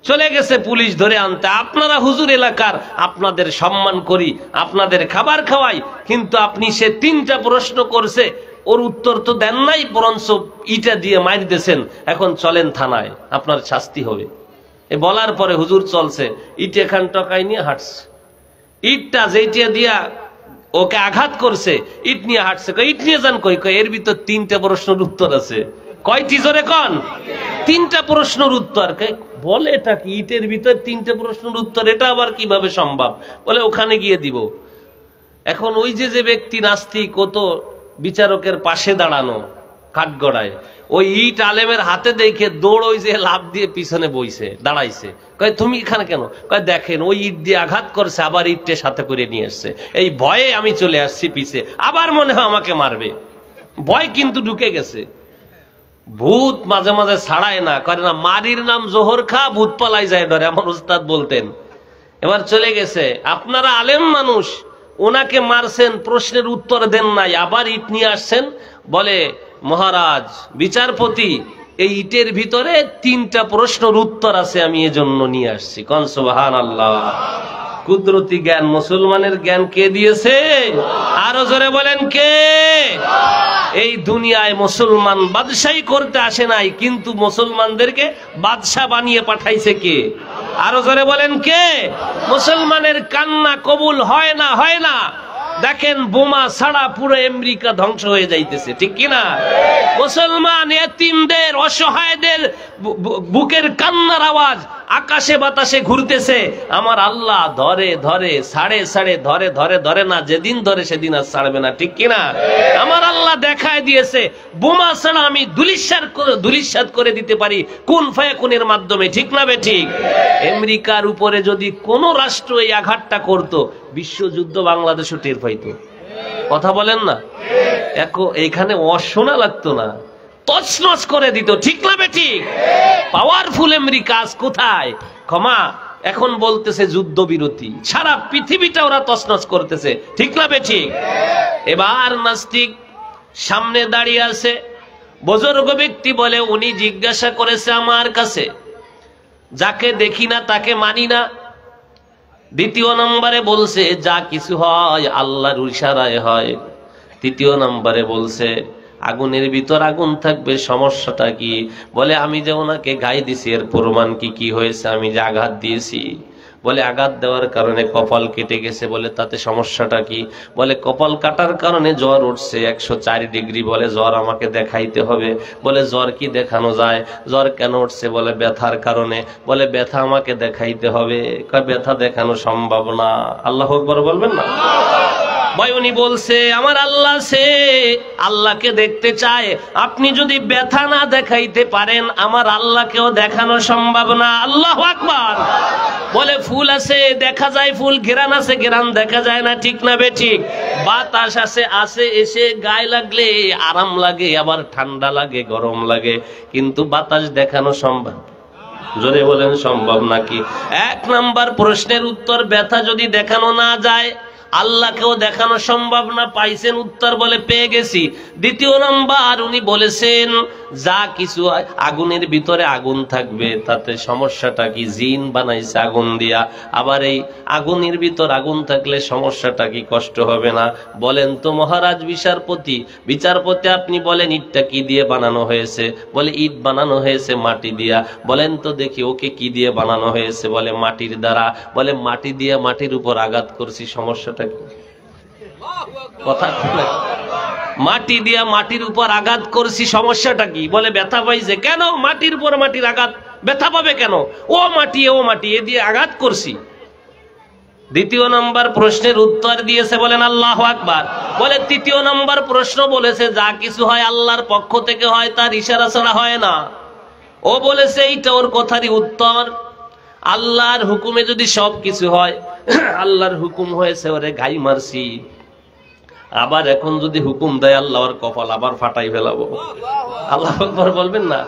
চলে গেছে পুলিশ ধরে আনতে। আপনারা হুজুর এলাকার, আপনাদের সম্মান করি, আপনাদের খাবার খাওয়াই, কিন্তু আপনি সে 3টা প্রশ্ন করছে, ওর উত্তর তো দেন নাই, বরঞ্চ ইটা দিয়ে মাইর দিয়েছেন। এখন চলেন থানায়, আপনার শাস্তি হবে। এ বলার পরে হুজুর চলছে, ইট এখান টকাই নিয়ে হাঁটছে। ইটটা যেটা দিয়া ওকে আঘাত করছে, ইট নিয়ে হাঁটছে। ইট নিয়ে যান কই? এর ভিতর 3টা প্রশ্নের উত্তর আছে। কয়টি জোরে কন? 3টা প্রশ্নের উত্তর। বলে এটা কি? ইটের ভিতর 3টা প্রশ্নের উত্তর, এটা আবার কিভাবে সম্ভব? বলে ওখানে গিয়ে দিব। এখন ওই যে ব্যক্তি নাস্তিক, ও তো বিচারকের পাশে দাঁড়ানো কাঠগড়ায়, ওই ইট আলেমের হাতে দেখে দৌড়, ওই যে লাভ দিয়ে পিছনে বইছে, দাঁড়াইছে। কয় তুমি এখানে কেন? কয় দেখেন ওই ইট দিয়ে আঘাত করছে, আবার ইটটা সাথে করে নিয়ে এসছে, এই ভয়ে আমি চলে আসছি পিছে, আবার মনে হয় আমাকে মারবে। ভয় কিন্তু ঢুকে গেছে। ভূত মাঝে মাঝে ছাড়ায় না, করে না, মারির নাম জোহর খা, ভূত পালাই যায় ডরে, আমার উস্তাদ বলতেন। এবার চলে গেছে। আপনারা আলেম মানুষ, ওনাকে মারছেন, প্রশ্নের উত্তর দেন নাই, আবার ইট নিয়ে আসছেন। বলে মহারাজ বিচারপতি, এই ইটের ভিতরে 3টা প্রশ্নের উত্তর আছে, আমি এজন্য নিয়ে আসছি। কোন সুবহানাল্লাহ। কুদরতি জ্ঞান, মুসলমানের জ্ঞান কে দিয়েছে? আরো জোরে বলেন কে? এই দুনিয়ায় মুসলমান বাদশাহী করতে আসে নাই, কিন্তু মুসলমানদেরকে বাদশাহ বানিয়ে পাঠাইছে কে? আরো জোরে বলেন কে? মুসলমানের কান্না কবুল হয় না, হয় না। দেখেন বোমা ছাড়া পুরো আমেরিকা ধ্বংস হয়ে যাইতেছে, ঠিক কিনা? মুসলমান এতিমদের, অসহায়দের বুকের কান্নার আওয়াজ আকাশে বাতাসে ঘুরতেছে, আমার আল্লাহ ধরে ধরে সাড়ে সাড়ে ধরে ধরে ধরে না, যেদিন ধরে সেদিন আর ছাড়বে না, ঠিক কিনা? আমার আল্লাহ দেখায় দিয়েছে বোমা ছাড়া আমি ধুলিস্যাৎ করে দিতে পারি কুন ফায়াকুনের মাধ্যমে, ঠিক না বে ঠিক? আমেরিকার উপরে যদি কোন রাষ্ট্র এই আঘাতটা করত, বিশ্বযুদ্ধ বাংলাদেশও টের পাইতো। কথা বলেন না? এইখানে অশোনা লাগতো না, তছনছ করে দিত, ঠিক না বে ঠিক? পাওয়ারফুল আমেরিকা আজ কোথায়? ক্ষমা এখন বলতেছে যুদ্ধবিরতি, সারা পৃথিবীটা ওরা তছনছ করতেছে, ঠিক না বে ঠিক? এবার নাস্তিক সামনে দাঁড়িয়ে আছে, বুজুর্গ ব্যক্তি বলে, উনি জিজ্ঞাসা করেছে আমার কাছে, যাকে দেখি না তাকে মানি না। দ্বিতীয় নম্বরে বলছে যা কিছু হয় আল্লাহর ইশারায় হয়। তৃতীয় নম্বরে বলছে আগুনের ভিতর আগুন থাকবে, সমস্যাটা কি? বলে আমি যে ওনাকে গায়ে দিছি এর প্রমাণ কি? কি হয়েছে? আমি যে আঘাত দিয়েছি। বলে আঘাত দেওয়ার কারণে কপাল কেটে গেছে। বলে তাতে সমস্যাটা কি? বলে কপাল কাটার কারণে জ্বর উঠছে 104 ডিগ্রি। বলে জ্বর আমাকে দেখাইতে হবে। বলে জ্বর কি দেখানো যায়? জ্বর কেন উঠছে? বলে ব্যথার কারণে। বলে ব্যথা আমাকে দেখাইতে হবে। ব্যথা দেখানো সম্ভব না। আল্লাহু আকবার বলবেন না? ভাই উনি বলছে আমার আল্লাহ সে আল্লাহকে দেখতে চায়, আপনি যদি ব্যথা না দেখাইতে পারেন আমার আল্লাহকেও দেখানো সম্ভব না। আল্লাহু আকবার। বলে ফুল আছে দেখা যায়, ফুল ঘেরান আছে ঘেরান দেখা যায় না, ঠিক না বে ঠিক? বাতাস আছে এসে গায়ে লাগলে আরাম লাগে, আবার ঠান্ডা লাগে, গরম লাগে, কিন্তু বাতাস দেখানো সম্ভব? জোরে বলেন সম্ভব নাকি? এক নাম্বার প্রশ্নের উত্তর, ব্যথা যদি দেখানো না যায় আল্লাহকেও দেখানো সম্ভব না। পাইছেন উত্তর? বলে পেয়ে গেছি। দ্বিতীয় নাম্বার উনি বলেছেন যা কিছু আগুনের ভিতরে আগুন থাকবে, তাতে সমস্যাটা কি? জিন বানাইছে আগুন দিয়া। আবার এই আগুনের ভিতর আগুন থাকলে সমস্যাটা কি? কষ্ট হবে না? বলেন তো মহারাজ বিচারপতি আপনি বলেন ইটটা কি দিয়ে বানানো হয়েছে? বলে ইট বানানো হয়েছে মাটি দিয়া। বলেন তো দেখি ওকে কি দিয়ে বানানো হয়েছে? বলে মাটির দ্বারা। বলে মাটি দিয়ে মাটির উপর আঘাত করছি, সমস্যাটা কি? কথা মাটি দিয়া মাটির উপর আঘাত করছি, সমস্যাটা কি? বলে ব্যথা পাইছে। কেন? মাটির উপর মাটির আঘাত ব্যথা পাবে কেন? ও মাটি এ দিয়ে আঘাত করছি। দ্বিতীয় নম্বর প্রশ্নের উত্তর দিয়েছে, বলেন আল্লাহু আকবার। বলে তৃতীয় নম্বর প্রশ্ন বলেছে যা কিছু হয় আল্লাহর পক্ষ থেকে হয়, তার ইশারা ছাড়া হয় না। ও বলেছে এইটা ওর কথারই উত্তর। আল্লাহর হুকুমে যদি সব কিছু হয়, আল্লাহর হুকুম হয়েছে ওরে গাই মারছি, আবার এখন যদি হুকুম দেয় আল্লাহ ওর কপাল আবার ফাটাই ফেলাবো। আল্লাহু আকবার বলবেন না?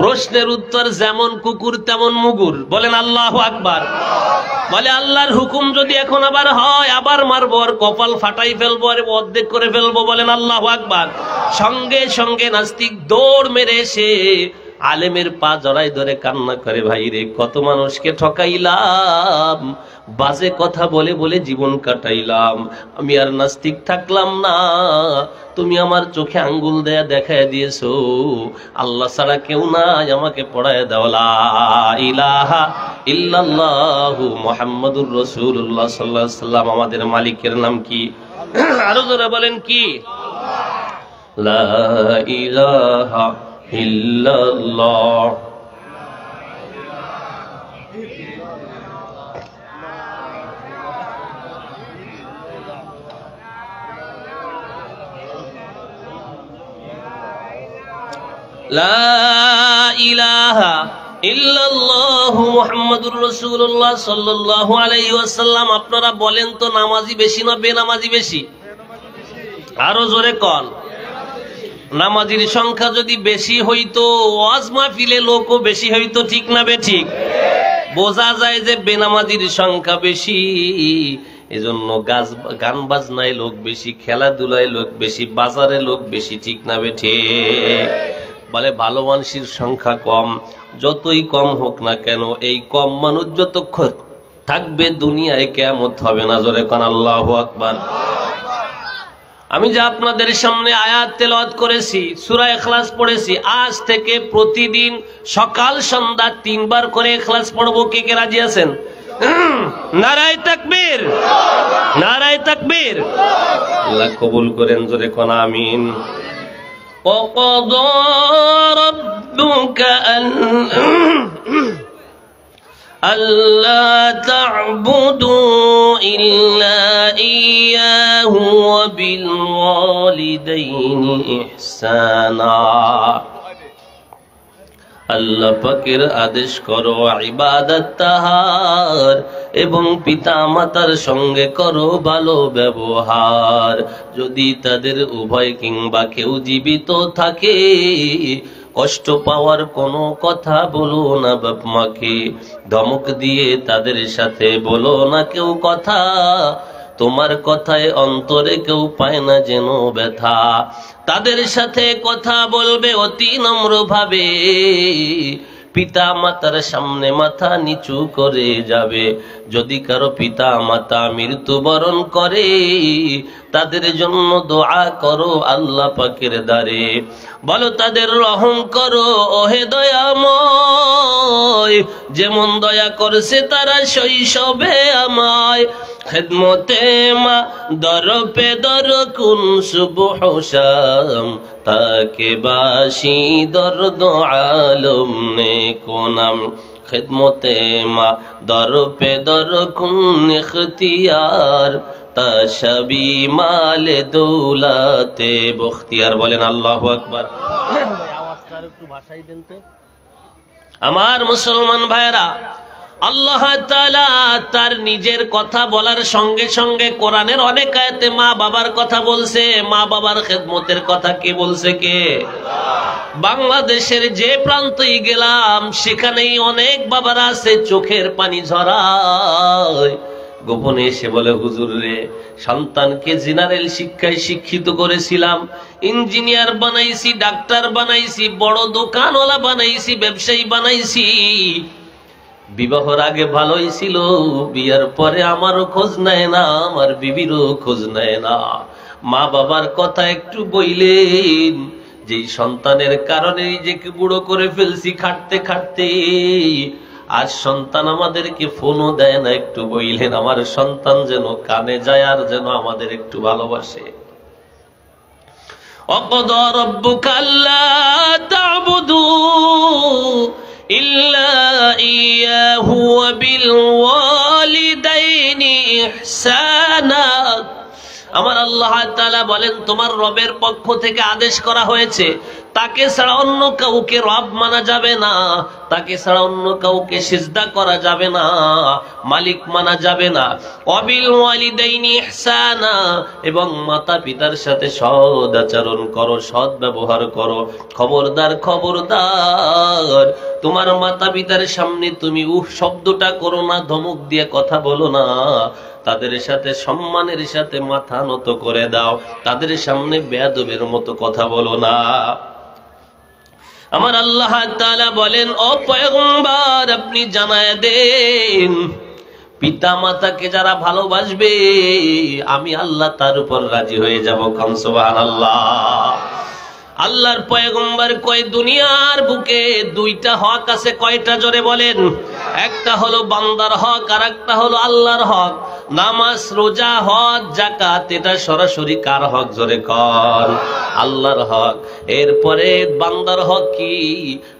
প্রশ্নের উত্তর যেমন কুকুর তেমন মুগুর। বলেন আল্লাহু আকবার। বলে আল্লাহর হুকুম যদি এখন আবার হয় আবার মারবো, আর কপাল ফাটাই ফেলবো, আর অর্ধেক করে ফেলবো। বলেন আল্লাহু আকবার। সঙ্গে সঙ্গে নাস্তিক দৌড় মেরে এসে আলেমের পা জড়াই ধরে কান্না করে, ভাই রে কত মানুষকে ঠকাইলাম, বাজে কথা বলে বলে জীবন কাটাইলাম, আমি আর নাস্তিক থাকলাম না। তুমি আমার চোখে আঙ্গুল দেয়া দেখায় দিয়েছো আল্লাহ ছাড়া কেউ নাই, আমাকে পড়ায় দাও লা ইলাহা ইল্লাল্লাহু মুহাম্মাদুর রাসূলুল্লাহ সাল্লাল্লাহু আলাইহি ওয়াসাল্লাম। আমাদের মালিকের নাম কি? আরো জোরে বলেন কি? লা ইলাহা ইল্লাল্লাহ। লা ইলাহা ইল্লাল্লাহু মুহাম্মাদুর রাসূলুল্লাহ সাল্লাল্লাহু আলাইহি ওয়াসাল্লাম। আপনারা বলেন তো নামাজি বেশি না বেনামাজি বেশি? আরো জোরে কন। নামাজির সংখ্যা যদি বেশি হইতো ওয়াজ মাহফিলে লোকও বেশি হইতো, ঠিক না বে ঠিক? বোঝা যায় যে বেনামাজির সংখ্যা বেশি, এজন্য গান বাজনায় লোক বেশি, খেলাধুলায় লোক বেশি, বাজারে লোক বেশি, ঠিক না বে ঠিক? বলে ভালো মানুষের সংখ্যা কম, যতই কম হোক না কেন এই কম মানুষ যতক্ষণ থাকবে দুনিয়ায় কিয়ামত হবে না। জোরে কোন আল্লাহু আকবার। আমি যে আপনাদের সামনে আয়াত তেলাওয়াত করেছি, সূরা ইখলাস পড়েছি, আজ থেকে প্রতিদিন সকাল সন্ধ্যা 3 বার করে ইখলাস পড়বো। কে কে রাজি আছেন? নারায়ে তাকবীর, নারায়ে তাকবীর। আল্লাহ কবুল করেন, জোরে কোন আমিন। وقضى ربك আল্লা তা'বুদু ইল্লা ইয়াহু ওয়া বিল ওয়ালিদাইনি ইহসানা। আল্লাহ পাকের আদেশ করো ইবাদত তাহার, এবং পিতা মাতার সঙ্গে করো ভালো ব্যবহার। যদি তাদের উভয় কিংবা কেউ জীবিত থাকে, কষ্ট পাওয়ার কোনো কথা বলো না বাপ মাকে, ধমক দিয়ে তাদের সাথে বলো না কেউ কথা, তোমার কথায় অন্তরে কেউ পায় না যেন ব্যথা। তাদের সাথে কথা বলবে অতি নম্র ভাবে, পিতা মাতার সামনে মাথা নিচু করে যাবে। যদি কারো পিতা মাতা মৃত্যুবরণ করে, তাদের জন্য দোয়া করো আল্লাহ পাকের দ্বারে, বলো তাদের রহম করো ওহে দয়াময়, যেমন দয়া করছে তারা শৈশবে আমায়। খেদমতে মা দর পে দর কুন সুবহ শাম, তাকে বাসি দর্দ আলম নে কোনাম। খেদমতে মা দর পে দর কুন ইখতিয়ার, তাশবি মালে দৌলাতে বখতিয়ার। বলেন আল্লাহু আকবার। আওয়াজটা একটু ভাষাই দেন তো। আমার মুসলমান ভাইরা, আল্লাহ তাআলা তার নিজের কথা বলার সঙ্গে সঙ্গে কোরআনের অনেক আয়াতে মা বাবার কথা বলছে। মা বাবার খেদমতের কথা কে বলছে? কে? বাংলাদেশের যে প্রান্তেই গেলাম সেখানেই অনেক বাবারা আছে চোখের পানি ঝরায়, গোপনে এসে বলে হুজুর রে, সন্তানকে জেনারেল শিক্ষায় শিক্ষিত করেছিলাম, ইঞ্জিনিয়ার বানাইছি, ডাক্তার বানাইছি, বড় দোকানওয়ালা বানাইছি, ব্যবসায়ী বানাইছি, বিবাহর আগে ভালোই ছিল, বিয়ার পরে আমারও খোঁজ নেয় না, আমার বিবিরও খোঁজ নেয় না। মা বাবার কথা একটু বইলেন, যেই সন্তানের কারণে নিজেকে বুড়ো করে ফেলছি খাটতে খাটতে, আজ সন্তান আমাদেরকে ফোনও দেয় না, একটু বইলেন আমার সন্তান যেন কানে যায় আর যেন আমাদের একটু ভালোবাসে। ওয়াকাদা রাব্বুকা আল্লা তা'বুদু ইল্লা ইয়াহু ওয়া বিল ওয়ালিদাইনি ইহসানা। আমার আল্লাহ তাআলা বলেন, তোমার রবের পক্ষ থেকে আদেশ করা হয়েছে, তাকে ছাড়া অন্য কাউকে রব মানা যাবে না, তাকে ছাড়া অন্য কাউকে সিজদা করা যাবে না, মালিক মানা যাবে না। ওয়াবিল ওয়ালিদাইনি ইহসানা, এবং মাতা পিতার সাথে সৎ আচরণ করো, সৎ ব্যবহার করো। খবরদার খবরদার, তোমার মাতা পিতার সামনে তুমি উহ শব্দটা করো না, ধমক দিয়ে কথা বলো না, তাদের সাথে সম্মানের সাথে মাথা নত করে দাও, তাদের সামনে বেয়াদবের মতো কথা বলো না। আমার আল্লাহ তাআলা বলেন, ও পয়গম্বর আপনি জানায় দেন, পিতা মাতাকে যারা ভালোবাসবে আমি আল্লাহ তার উপর রাজি হয়ে যাব। কাম সুবহানাল্লাহ। আল্লাহর পয়গম্বর কয়, দুনিয়ার বুকে দুইটা হক আছে। কয়টা? জোরে বলেন। একটা হলো বান্দার হক, আর একটা হলো আল্লাহর হক। নামাজ, রোজা, হজ, যাকাত, এটা সরাসরি কার হক? জোরে কর। আল্লাহর হক। এরপরে বান্দার হক কি?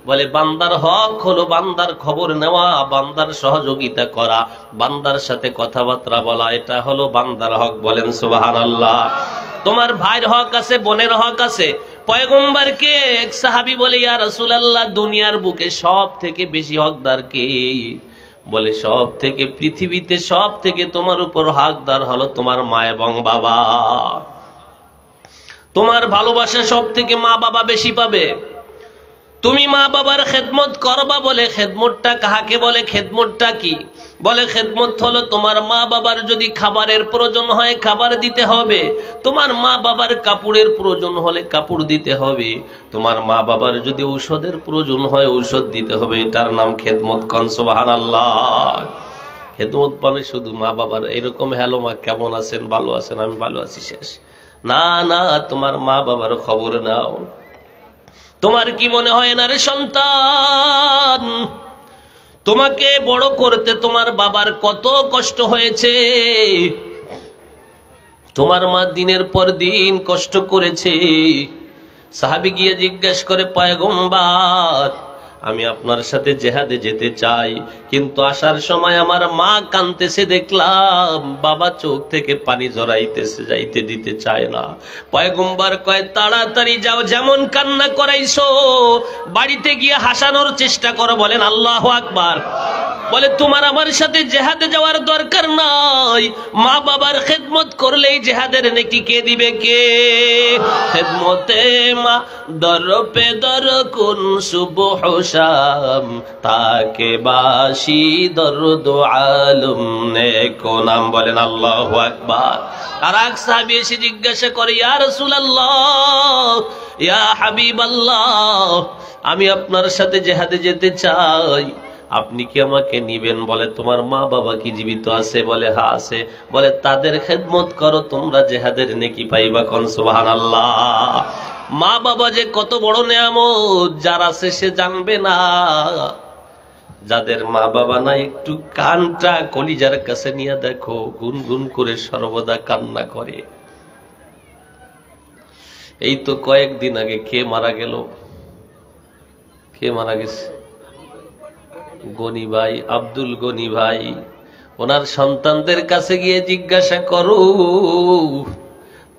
বলে বান্দার হক হলো বান্দার খবর নেওয়া, বান্দার সহযোগিতা করা, বান্দার সাথে কথাবার্তা বলা, এটা হলো বান্দার হক। বলেন সুবহানাল্লাহ। তোমার ভাইয়ের হক আছে, বোনের হক আছে। পয়গম্বরকে এক সাহাবী বলে, ইয়া রাসূলুল্লাহ, দুনিয়ার বুকে সব থেকে বেশি হকদার কে? বলে সব থেকে, পৃথিবীতে সব থেকে তোমার উপর হকদার হলো তোমার মা এবং বাবা। তোমার ভালোবাসা সব থেকে মা বাবা বেশি পাবে। তুমি মা বাবার খেদমত করবা। বলে খেদমতটা কাহাকে বলে? খেদমতটা কি? বলে খেদমত হলো তোমার মা বাবার যদি খাবারের প্রয়োজন হয় খাবার দিতে হবে, তোমার মা বাবার কাপড়ের প্রয়োজন হলে কাপড় দিতে হবে, তোমার মা বাবার যদি ঔষধের প্রয়োজন হয় ঔষধ দিতে হবে। এটার নাম খেদমত। কোন সুবহানাল্লাহ। খেদমত মানে শুধু মা বাবার এরকম হ্যালো মা কেমন আছেন, ভালো আছেন, আমি ভালো আছি, শেষ না। না, তোমার মা বাবার খবর নাও। তোমার কি মনে হয় না রে সন্তান, তোমাকে বড় করতে তোমার বাবার কত কষ্ট হয়েছে? তোমার মা দিনের পর দিন কষ্ট করেছে। সাহাবী গিয়ে জিজ্ঞেস করে, পয়গম্বর আমি আপনার সাথে জেহাদে যেতে চাই, কিন্তু আসার সময় আমার মা কাঁদতেছে দেখলাম, বাবা চোখ থেকে পানি ঝরাইতেছে, যাইতে দিতে চায় না। পয়গম্বর কয় তাড়াতাড়ি যাও, যেমন কান্না করাইছো বাড়িতে গিয়ে হাসানোর চেষ্টা করো। বলেন আল্লাহু আকবার। বলে তোমার আমার সাথে জেহাদে যাওয়ার দরকার নাই, মা বাবার খেদমত করলেই জেহাদের নেকি কে দিবে? কে? খেদমতে মা দর পে দর কুন সুবহ শাম, তাকে বাসি দরদ আলম নেকো নাম। বলেন আল্লাহু আকবার। আর এক সাহাবী এসে জিজ্ঞাসা করে, ইয়া রাসূলুল্লাহ, ইয়া হাবিবাল্লাহ, আমি আপনার সাথে জেহাদে যেতে চাই, আপনি কি আমাকে নিবেন? বলে তোমার মা বাবা কি জীবিত আছে? বলে হ্যাঁ আছে। বলে তাদের খেদমত করো, তোমরা জেহাদের নেকি পাইবা। কোন সুবহানাল্লাহ। মা বাবা যে কত বড় নেয়ামত, যার আছে সে জানবে না। যাদের মা বাবা না, একটু কানটা কলিজার কাছে নিয়ে দেখো, গুনগুন করে সর্বদা কান্না করে। এই তো কয়েকদিন আগে কে মারা গেল? কে মারা গেছে? গনি ভাই, আব্দুল গনি ভাই। ওনার সন্তানদের কাছে গিয়ে জিজ্ঞাসা করো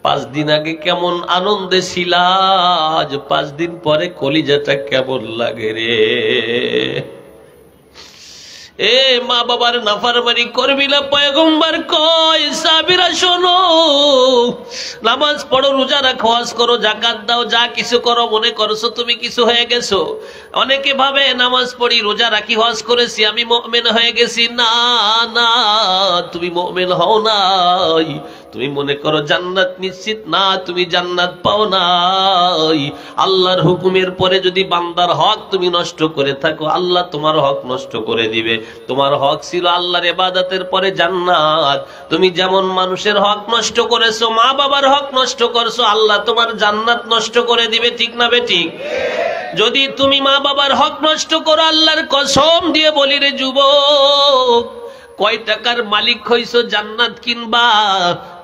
5 দিন আগে কেমন আনন্দে ছিলা, আজ 5 দিন পরে কলিজাটা কেমন লাগে রে। এ মা বাবার নাফরমানি করবি না। পয়গম্বর কয় সাহাবীরা শোনো, নামাজ পড়ো, রোজা রাখো, হজ করো, যাকাত দাও, যা কিছু করো, মনে করছো তুমি কিছু হয়ে গেছো। অনেকে ভাবে নামাজ পড়ি, রোজা রাখি, হজ করেছি, আমি মুমিন হয়ে গেছি। না না, তুমি মুমিন হও নাই। তুমি মনে করো জান্নাত নিশ্চিত, না, তুমি জান্নাত পাও নাই। আল্লাহর হুকুমের পরে যদি বান্দার হক তুমি নষ্ট করে থাকো, আল্লাহ তোমার হক নষ্ট করে দিবে। তোমার হক ছিল আল্লাহর ইবাদতের পরে জান্নাত। তুমি যেমন মানুষের হক নষ্ট করেছো, মা বাবার হক নষ্ট করছো, আল্লাহ তোমার জান্নাত নষ্ট করে দিবে। ঠিক না বেঠিক? যদি তুমি মা বাবার হক নষ্ট করো, আল্লাহর কসম দিয়ে বলি রে যুবক, কয় টাকার মালিক হইছো জান্নাত কিনবা,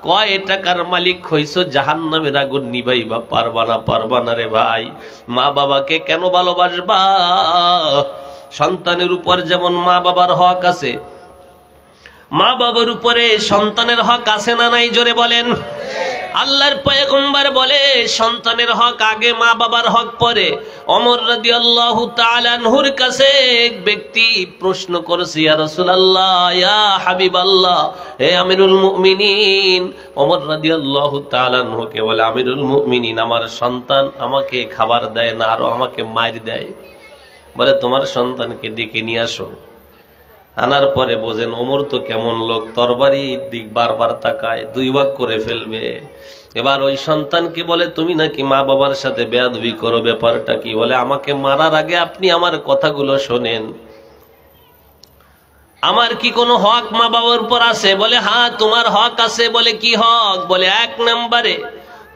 কয় টাকার মালিক হইছো জাহান্নামের আগুন নিবাইবা পারবা না? পারবা না রে ভাই। মা বাবাকে কেন ভালোবাসবা? সন্তানের উপর যেমন মা বাবার হক আছে, মা বাবার উপরে সন্তানের হক আছে না নাই? জোরে বলেন। আল্লাহর পয়গম্বর বলে সন্তানের হক আগে, মা বাবার হক পরে। ওমর রাদিয়াল্লাহু তাআলা আনহুর কাছে এক ব্যক্তি প্রশ্ন করেছে, ইয়া রাসূলুল্লাহ, ইয়া হাবিবাল্লাহ, হে আমিরুল মুমিনিন। ওমর রাদিয়াল্লাহু তাআলা আনহুকে বলে, আমিরুল মুমিনিন, আমার সন্তান আমাকে খাবার দেয় না, আর আমাকে মার দেয়। বলে তোমার সন্তানকে ডেকে নিয়ে আসো। আনার পরে বোঝেন ওমর তো কেমন লোক, তরবারির দিক বারবার তাকায়, 2 ভাগ করে ফেলবে। এবার ওই সন্তানকে বলে, তুমি নাকি মা বাবার সাথে বেয়াদবি করো, ব্যাপারটা কি? বলে আমাকে মারার আগে আপনি আমার কথাগুলো শোনেন। আমার কি কোনো হক মা বাবার উপর আছে? বলে হ্যাঁ তোমার হক আছে। বলে কি হক? বলে 1 নম্বরে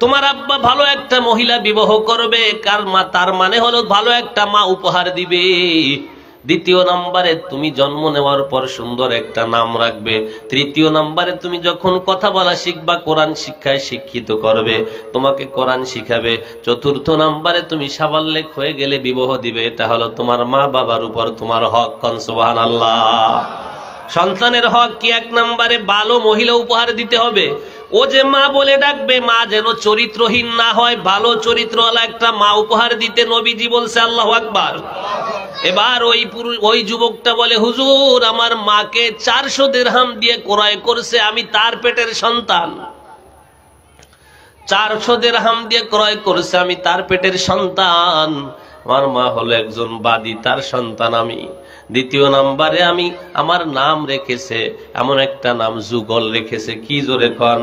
তোমার আব্বা ভালো একটা মহিলা বিবাহ করবে, তার মানে হলো ভালো একটা মা উপহার দিবে। 2 নম্বরে তুমি জন্ম নেওয়ার পর সুন্দর একটা নাম রাখবে। 3 নম্বরে তুমি যখন কথা বলা শিখবা, কোরআন শিক্ষায় শিক্ষিত করবে, তোমাকে কোরআন শিখাবে। 4 নম্বরে তুমি সাবালক হয়ে গেলে বিবাহ দিবে। এটা হলো তোমার মা বাবার উপর তোমার হক। কোন সুবহানাল্লাহ। সন্তানের হক কি? 1 নম্বরে ভালো মহিলা উপহার দিতে হবে। ও যে মা বলে ডাকবে, মা যেন চরিত্রহীন না হয়, ভালো চরিত্রওয়ালা একটা মা উপহার দিতে নবীজি বলছে। আল্লাহু আকবার। এবার ওই যুবকটা বলে, হুজুর আমার মাকে 400 দিরহাম দিয়ে ক্রয় করছে, আমি তার পেটের সন্তান। 400 দিরহাম দিয়ে ক্রয় করছে, আমি তার পেটের সন্তান। আমার মা হলো একজন বাদী, তার সন্তান আমি। 2 নম্বরে আমি আমার নাম রেখেছে এমন একটা নাম, যুগল রেখেছে। কি জোরে কন?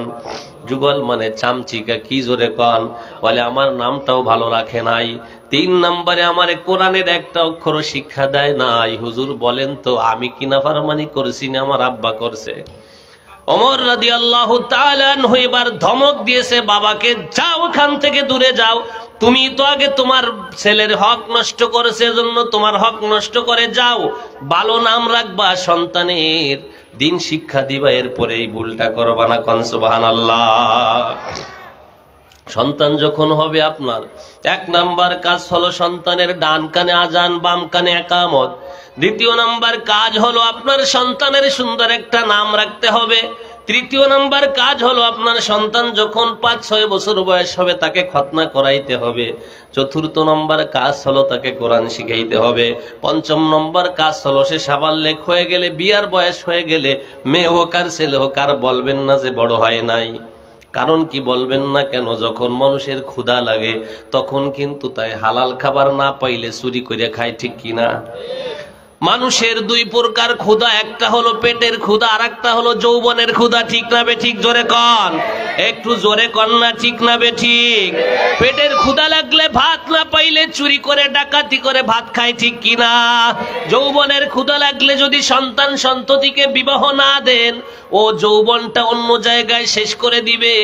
যুগল মানে চামচিকা। কি জোরে কন? বলে আমার নামটাও ভালো রাখে নাই। 3 নম্বরে আমার কোরআনের একটা অক্ষর শিক্ষা দেয় নাই। হুজুর বলেন তো আমি কি নাফরমানি করেছি না আমার আব্বা করছে? ওমর রাদিয়াল্লাহু তাআলা আনহু এবার ধমক দিয়েছে বাবাকে, যাও ওখান থেকে দূরে যাও, তুমি তো আগে তোমার ছেলের হক নষ্ট করেছে, এজন্য তোমার হক নষ্ট করে যাও। ভালো নাম রাখবা, সন্তানের দিন শিক্ষা দিবা, এরপরে এই ভুলটা করবা না। কোন সুবহানাল্লাহ। সন্তান যখন হবে আপনার, এক নাম্বার কাজ হলো সন্তানের ডান কানে আজান, বাম কানে একামত। দ্বিতীয় নাম্বার কাজ হলো আপনার সন্তানের সুন্দর একটা নাম রাখতে হবে। তৃতীয় নাম্বার কাজ হলো আপনার সন্তান যখন 5-6 বছর বয়স হবে তাকে খতনা করাইতে হবে। চতুর্থ নম্বর কাজ হলো তাকে কোরআন শিখাইতে হবে। পঞ্চম নম্বর কাজ হলো সে সাবাল্যেক হয়ে গেলে, বিয়ার বয়স হয়ে গেলে, মেয়ে হোক আর ছেলে হোক, আর বলবেন না যে বড় হয় নাই। কারণ কি বলবেন না কেন? যখন মানুষের ক্ষুধা লাগে তখন কিন্তু তাই হালাল খাবার না পাইলে চুরি করে খায়, ঠিক কিনা? মানুষের দুই প্রকার ক্ষুধা, একটা হলো পেটের ক্ষুধা, আর একটা হলো যৌবনের ক্ষুধা, ঠিক না বে ঠিক? জোরে কন, একটু জোরে কন না, ঠিক না বে ঠিক? পেটের ক্ষুধা লাগলে ভাত না পাইলে চুরি করে ডাকাতি করে ভাত খায়, ঠিক কিনা? যৌবনের ক্ষুধা লাগলে যদি সন্তান সন্ততিকে বিবাহ না দেন, ও যৌবনটা অন্য জায়গায় শেষ করে দিবে,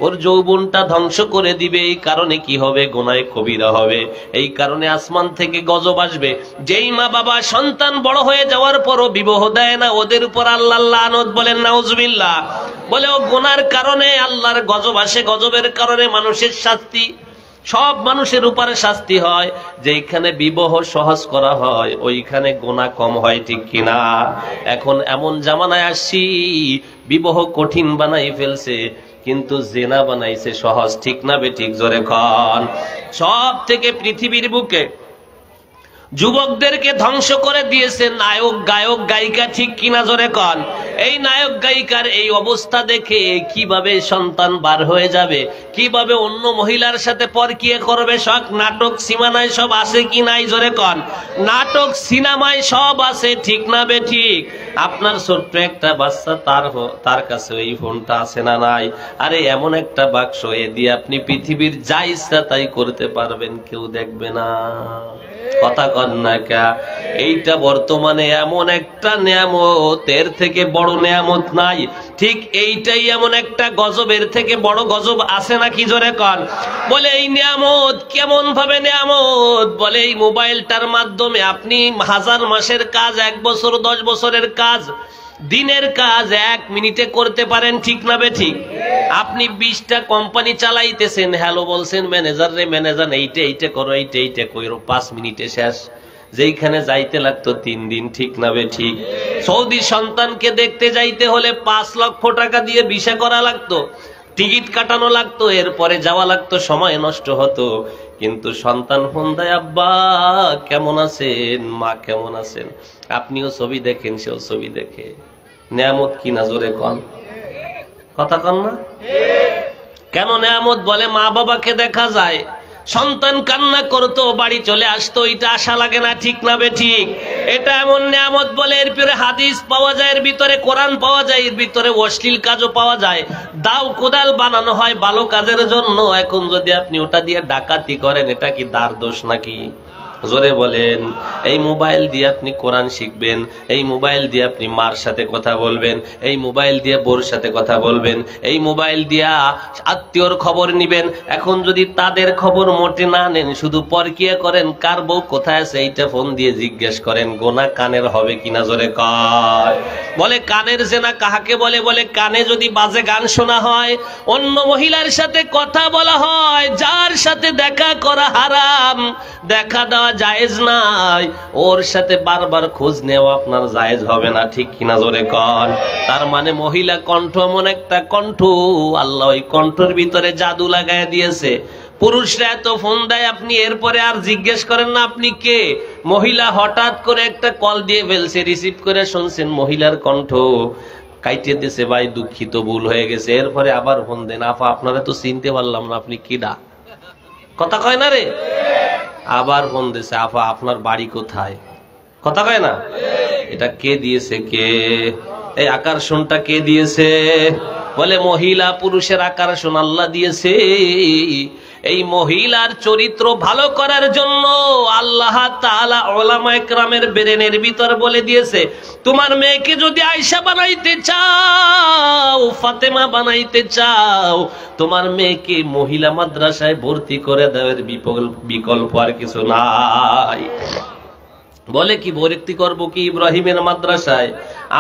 ওর যৌবনটা ধ্বংস করে দিবে। এই কারণে কি হবে? গুনাহে কবিরা হবে। এই কারণে আসমান থেকে গজব আসবে। যেই মা বাবা সন্তান বড় হয়ে যাওয়ার পরও বিবাহ দেয় না, ওদের উপর আল্লাহ লানত, বলেন নাউজুবিল্লাহ। বলে ও গুনার কারণে আল্লাহর গজব আসে, গজবের কারণে মানুষের শাস্তি। সব মানুষের উপর শাস্তি হয়। যেখানে বিবাহ সহজ করা হয় ওইখানে গুনাহ কম হয়, ঠিক কিনা? এখন এমন জামানায় আসছি, বিবাহ কঠিন বানাই ফেলছে কিন্তু জেনা বানাইছে সহজ, ঠিক না বে ঠিক? জোরে কন। সব থেকে পৃথিবীর বুকে যুবকদেরকে ধ্বংস করে দিয়েছে নায়ক, গায়ক, গায়িকা, ঠিক কিনা? জোরে কন। এই নায়ক গায়িকার এই অবস্থা দেখে কিভাবে সন্তান বার হয়ে যাবে, কিভাবে অন্য মহিলার সাথে পরকিয়া করবে, সব নাটক সিনেমায় সব আছে কি নাই? জোরে কন। নাটক সিনেমায় সব আছে, ঠিক না বে ঠিক? আপনার ছোট্ট একটা বাচ্চা, তার কাছে এই ফোনটা আছে না নাই? আরে এমন একটা বাক্স, এ দিয়ে আপনি পৃথিবীর যা ইচ্ছা তাই করতে পারবেন, কেউ দেখবে না। কথা কন না কা? এইটা বর্তমানে এমন একটা নিয়ামত, এর থেকে বড় নিয়ামত নাই। ঠিক এইটাই এমন একটা গজবের থেকে বড় গজব আছে নাকি? জোরে কন। বলে এই নিয়ামত কেমন ভাবে নিয়ামত? বলে এই মোবাইলটার মাধ্যমে আপনি 1000 মাসের কাজ, 1 বছর 10 বছরের কাজ, দিনের কাজ 1 মিনিটে করতে পারেন, ঠিক না বে ঠিক? আপনি 20টা কোম্পানি চালাইতেছেন, হ্যালো বলছেন ম্যানেজার রে, ম্যানেজার এইটা করো, এইটা করো, 5 মিনিটে শেষ। যেইখানে যাইতে লাগতো 3 দিন, ঠিক না বে ঠিক? সৌদি সন্তানকে দেখতে যাইতে হলে 5 লক্ষ টাকা দিয়ে ভিসা করা লাগতো, টিকিট কাটানো লাগতো, এরপরে যাওয়া লাগতো, সময় নষ্ট হতো। কিন্তু সন্তান ফোন দেয়, আব্বা কেমন আছেন, মা কেমন আছেন, আপনিও ছবি দেখেন, সেও ছবি দেখে। নিয়ামত কিনা? জোরে কন। কথা কন না? কেন নিয়ামত? বলে মা বাবাকে দেখা যায়, সন্তান কান্না করতো, বাড়ি চলে আসতো, এটা আশা লাগে না, ঠিক না বে ঠিক? এটা এমন নিয়ামত। বলে এর ভিতরে হাদিস পাওয়া যায়, এর ভিতরে কোরআন পাওয়া যায়, এর ভিতরে অশ্লীল কাজও পাওয়া যায়। দাও কোদাল বানানো হয় ভালো কাজের জন্য, এখন যদি আপনি ওটা দিয়ে ডাকাতি করেন, এটা কি দার দোষ নাকি? জোরে বলেন। এই মোবাইল দিয়ে আপনি কোরআন শিখবেন, এই মোবাইল দিয়ে আপনি মার সাথে কথা বলবেন, এই মোবাইল দিয়ে বোর সাথে কথা বলবেন, এই মোবাইল দিয়া আত্মীয়র খবর নিবেন। এখন যদি তাদের খবর মোটে না নেন, শুধু পরকিয়া করেন, কার বউ কোথায় আছে এইটা ফোন দিয়ে জিজ্ঞেস করেন, গোনা কানের হবে কিনা? জোরে কয়। বলে কানের জেনা কাহাকে বলে? বলে কানে যদি বাজে গান শোনা হয়, অন্য মহিলার সাথে কথা বলা হয়, যার সাথে দেখা করা হারাম, দেখা দেওয়া জায়েজ নাই, ওর সাথে বারবার খোঁজ নেওয়া আপনার জায়েজ হবে না, ঠিক কিনা? জোরে কন। তার মানে মহিলা কণ্ঠ এমন একটা কণ্ঠ, আল্লাহ ওই কণ্ঠের ভিতরে জাদু লাগায় দিয়েছে। পুরুষরা এত ফোন দেয়, আপনি এরপরে আর জিজ্ঞেস করেন না আপনি কে। মহিলা হঠাৎ করে একটা কল দিয়ে ফেলছে, রিসিভ করে শুনছেন মহিলার কণ্ঠ, কাইটে দিয়েছে, ভাই দুঃখিত, ভুল হয়ে গেছে। এরপরে আবার ফোন দেন, আপা আপনারা তো চিনতে পারলাম না, আপনি কিডা? কথা কয় না রে? আবার ফোন দিয়েছে, আপা আপনার বাড়ি কোথায়? কথা কয় না? এটা কে দিয়েছে? কে? এই আকর্ষণটা কে দিয়েছে? বলে মহিলা পুরুষের আকর্ষণ আল্লাহ দিয়েছে। এই মহিলার চরিত্র ভালো করার জন্য আল্লাহ তাআলা উলামায়ে কেরামের ব্রেনের ভিতর বলে দিয়েছে, তোমার মেয়েকে যদি আয়েশা বানাইতে চাও, ফাতেমা বানাইতে চাও, তোমার মেয়েকে মহিলা মাদ্রাসায় ভর্তি করে দাও, এর বিকল্প আর কিছু নাই। বলে কি ভর্তি করবো কি ইব্রাহিমের মাদ্রাসায়?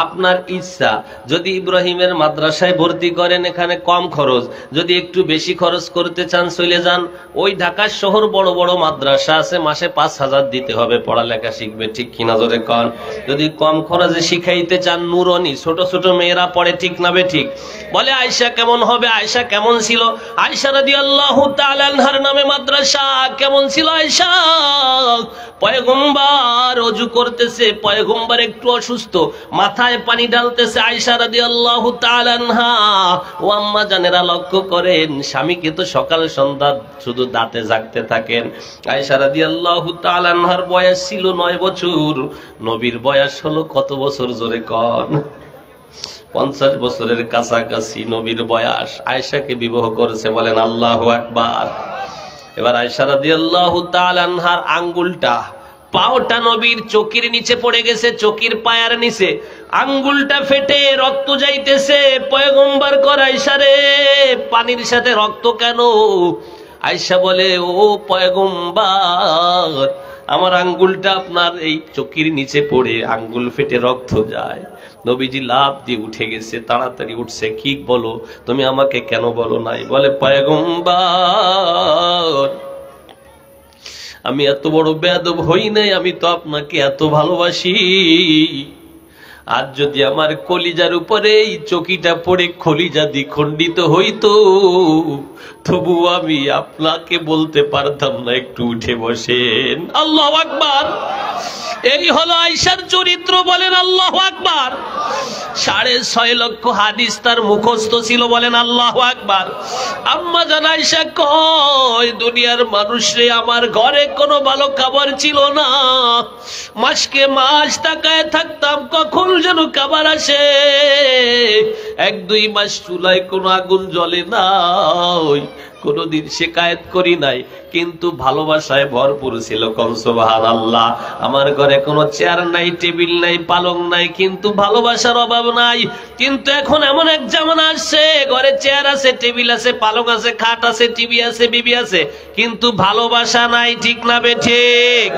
আপনার ইচ্ছা, যদি ইব্রাহিমের মাদ্রাসায় ভর্তি করেন এখানে কম খরচ, যদি একটু বেশি খরচ করতে চান চলে যান, ওই ঢাকা শহর বড় বড় মাদ্রাসা আছে, মাসে 5,000 দিতে হবে, পড়ালেখা শিখবে, ঠিক কিনা জোরে কন? যদি কম খরচে শিখাইতে চান নুরনি, ছোট ছোট মেয়েরা পড়ে, ঠিক না বে ঠিক? বলে আয়েশা কেমন হবে? আয়েশা কেমন ছিল? আয়েশা রাদিয়াল্লাহু তাআলা আনহার নামে মাদ্রাসা। কেমন ছিল আয়েশা? পয়গম্বর ওযু করতেছে, পয়গম্বর একটু অসুস্থ, মাথায় পানি ঢালতেছে, আয়েশা রাদিয়াল্লাহু তাআলা আনহা ও আম্মা জানেরা লক্ষ্য করেন, স্বামীকে তো সকাল সন্ধ্যা শুধু দাঁতে জাগতে থাকেন। আয়েশা রাদিয়াল্লাহু তাআলা আনহার বয়স ছিল 9 বছর, নবীর বয়স হলো কত বছর জোরে কন? 50 বছরের কাছাকাছি নবীর বয়স। আয়েশাকে বিবাহ করেছে, বলেন আল্লাহু আকবার। এবার আয়েশা রাদিয়াল্লাহু তাআলা আনহার আঙ্গুলটা, পাওটা নবীর চোখের নিচে পড়ে গেছে, চোখের পায়ার নিচে আঙ্গুলটা ফেটে রক্ত যাইতেছে। পয়গম্বর কর আয়েশা রে, পানির সাথে রক্ত কেন? আয়েশা বলে, ও পয়গম্বর, আমার আঙ্গুলটা আপনার এই চোখের নিচে পড়ে আঙ্গুল ফেটে রক্ত যায়। নবীজি লাফ দিয়ে উঠে গেছে, তাড়াতাড়ি উঠছে, কি বলো তুমি আমাকে কেন বলো নাই? বলে পয়গম্বর, আমি এত বড় বেয়াদব হই নাই, আমি তো আপনাকে এত ভালোবাসি। আর যদি আমার কলিজার উপরে এই চকিটা পড়ে কলিজা দ্বিখণ্ডিত হইতো, তবু আমি আপনাকে বলতে পারতাম না একটু উঠে বসেন। আল্লাহু আকবার। এই হলো আয়েশার চরিত্র, বলেন আল্লাহু আকবার। 6.5 লক্ষ হাদিস তার মুখস্থ ছিল, বলেন আল্লাহু আকবার। আম্মা জান আয়েশা কয়, দুনিয়ার মানুষরে আমার ঘরে কোনো ভালো খাবার ছিল না, মাসকে মাস তাকায় থাকতাম কখন যেন খাবার আসে। 1-2 মাস চুলায় কোনো আগুন জ্বলে না, কোনদিন শিকায়েত করি নাই, কিন্তু ভালোবাসায় ভরপুর ছিল। কোন সুবহানাল্লাহ। আমার ঘরে কোনো চেয়ার নাই, টেবিল নাই, পালং নাই, কিন্তু ভালোবাসার অভাব নাই। কিন্তু এখন এমন এক জামানা আসছে, ঘরে চেয়ার আছে, টেবিল আছে, পালং আছে, খাট আছে, টিভি আছে, বিবি আছে, কিন্তু ভালোবাসা নাই, ঠিক না বে ঠিক?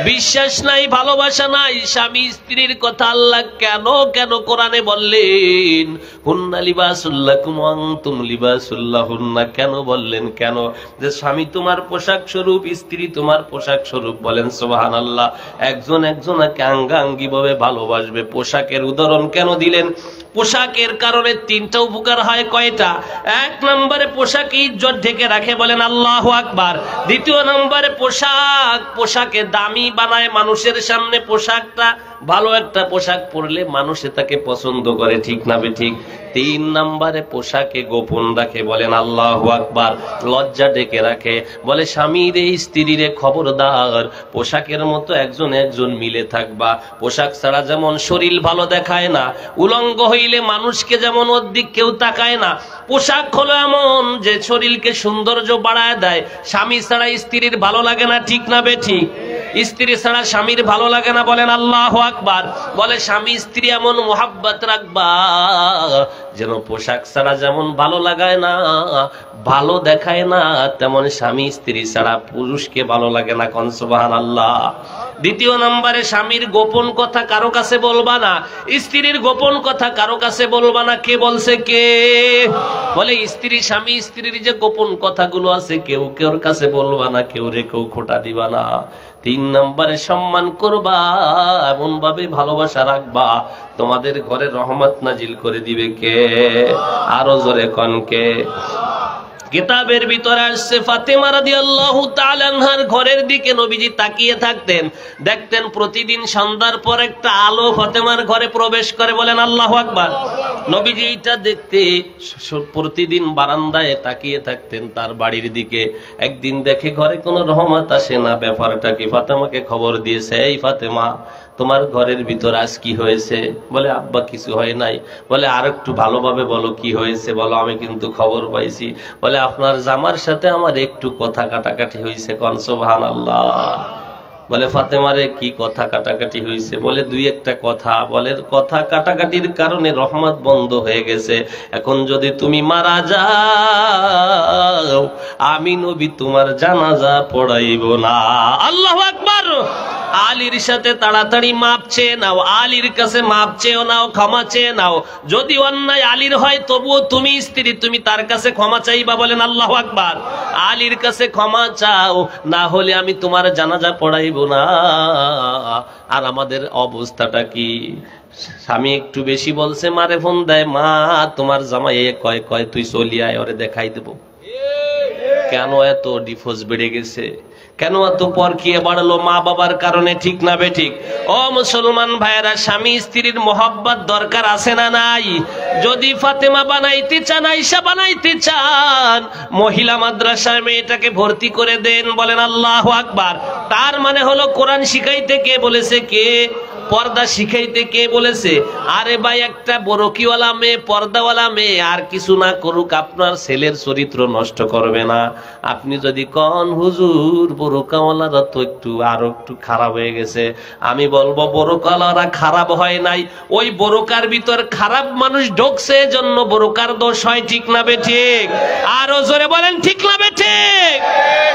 বিশ্বাস নাই, ভালোবাসা নাই। স্বামী স্ত্রীর কথা আল্লাহ কেন কেন কোরআনে বললেন? হুন্না লিবাসুল লাকুম ওয়া আনতুম লিবাসুল লাহুন্না, কেন বললেন? কেন? যে স্বামী তোমার পোশাক স্বরূপ, স্ত্রী তোমার পোশাক স্বরূপ, বলেন সুবহানাল্লাহ। একজন একজনকে আঙ্গাঙ্গি ভাবে ভালোবাসবে। পোশাকের উদাহরণ কেন দিলেন? পোশাকের কারণে 3টা উপকার হয়। কয়টা? 1 নম্বরে পোশাক ইজ্জত ঢেকে রাখে, বলেন আল্লাহু আকবার। 2 নম্বরে পোশাকে দামি বানায় মানুষের সামনে। পোশাকটা ভালো একটা পোশাক পরলে মানুষে তাকে পছন্দ করে, ঠিক না বে ঠিক? 3 নম্বরে পোশাকে গোপন রাখে, বলেন আল্লাহু আকবার। লজ্জা ডেকে রাখে। বলে স্বামীর এই স্ত্রীর খবরদার, পোশাকের মতো একজন একজন মিলে থাকবা। পোশাক ছাড়া যেমন শরীর ভালো দেখায় না, উলঙ্গ হইলে মানুষকে যেমন ওর দিক কেউ তাকায় না, পোশাক হলো এমন যে শরীরকে সৌন্দর্য বাড়ায় দেয়। স্বামী ছাড়া স্ত্রীর ভালো লাগে না, ঠিক না বে ঠিক? স্ত্রী ছাড়া স্বামীর ভালো লাগে না, বলেন আল্লাহু আকবার। বলে স্বামী স্ত্রী এমন মোহাব্বত রাখবা যেন পোশাক ছাড়া যেমন ভালো লাগায় না, ভালো দেখায় না, তেমন স্বামী স্ত্রী ছাড়া পুরুষকে ভালো লাগে না। কোন সুবহানাল্লাহ। 2 নম্বরে স্বামীর গোপন কথা কারো কাছে বলবা না, স্ত্রীর গোপন কথা কারো কাছে বলবা না। কে বলছে? কে? বলে স্ত্রী, স্বামী স্ত্রীর যে গোপন কথাগুলো আছে কেউ কেউর কাছে বলবা না, কেউ রে কেউ খোটা দিবা না। 3 নম্বরে সম্মান করবা, এমন ভাবে ভালোবাসা রাখবা তোমাদের ঘরে রহমত নাজিল করে দিবে কে? আরো জোরে কোন কে? কিতাবের ভিতরে আসছে ফাতেমা রাদিয়াল্লাহু তাআলা আনহার ঘরের দিকে নবীজি তাকিয়ে থাকতেন, দেখতেন প্রতিদিন সন্ধ্যার পর একটা আলো ফাতেমার ঘরে প্রবেশ করে, বলেন আল্লাহু আকবার। নবীজি এটা দেখতে প্রতিদিন বারান্দায় তাকিয়ে থাকতেন তার বাড়ির দিকে। একদিন দেখে ঘরে কোনো রহমত আসে না। ব্যাপারটা কি? ফাতেমাকে খবর দিয়েছে, এই ফাতেমা তোমার ঘরের ভিতর আজ কি হয়েছে? বলে আব্বা কিছু হয় নাই। বলে আর একটু ভালোভাবে বলো কি হয়েছে বলো, আমি কিন্তু খবর পাইছি। বলে আপনার জামার সাথে আমার একটু কথা কাটাকাটি হয়েছে। কোন সুবহানাল্লাহ। বলে ফাতেমারে কি কথা কাটাকাটি হয়েছে? বলে 2-1টা কথা। বলে কথা কাটাকাটির কারণে রহমত বন্ধ হয়ে গেছে, এখন যদি তুমি মারা যাও আমি নবী তোমার জানাজা পড়াইব না। আল্লাহু আকবার। আলীর সাথে তাড়াতাড়ি মাপ চেয়ে নাও, আলীর কাছে মাপ চেয়েও নাও, ক্ষমা চেয়ে নাও। যদি অন্যায় আলীর হয় তবুও তুমি স্ত্রী, তুমি তার কাছে ক্ষমা চাইবা। বলেন আল্লাহু আকবার। আলীর কাছে ক্ষমা চাও, না হলে আমি তোমার জানাজা পড়াইব না। আর আমাদের অবস্থাটা কি? স্বামী একটু বেশি বলছে, মারে ফোন দেয়, মা তোমার জামাই কয় কয় তুই চলি আয়, ওরে দেখাই দেব। কেন এত ডিভোর্স বেড়ে গেছে? কেন এত পরকীয়া বাড়লো? মা বাবার কারণে, ঠিক না বেঠিক? ও মুসলমান ভাইয়েরা, স্বামী স্ত্রীর মোহাব্বত দরকার আছে না নাই? যদি ফাতেমা বানাইতে চান, আয়েশা বানাইতে চান, মহিলা মাদ্রাসায় মেয়েটাকে ভর্তি করে দেন। বলেন আল্লাহু আকবার। তার মানে হলো কোরআন শিখাইতে কে বলেছে? কে? পর্দা শিখাইতে কে বলেছে? আরে ভাই, একটা বরকিওয়ালা মেয়ে, পর্দাওয়ালা মেয়ে আর কিছু না করুক, আপনার ছেলের চরিত্র নষ্ট করবে না। আপনি যদি কন হুজুর বোরকাওয়ালারা তো আরো একটু খারাপ হয়ে গেছে, আমি বলবো বোরকাওয়ালারা খারাপ হয় নাই, ওই বোরকার ভিতর খারাপ মানুষ ঢুকছে, এজন্য বোরকার দোষ হয়। ঠিক না বেঠিক? আরো জোরে বলেন, ঠিক না বেঠিক?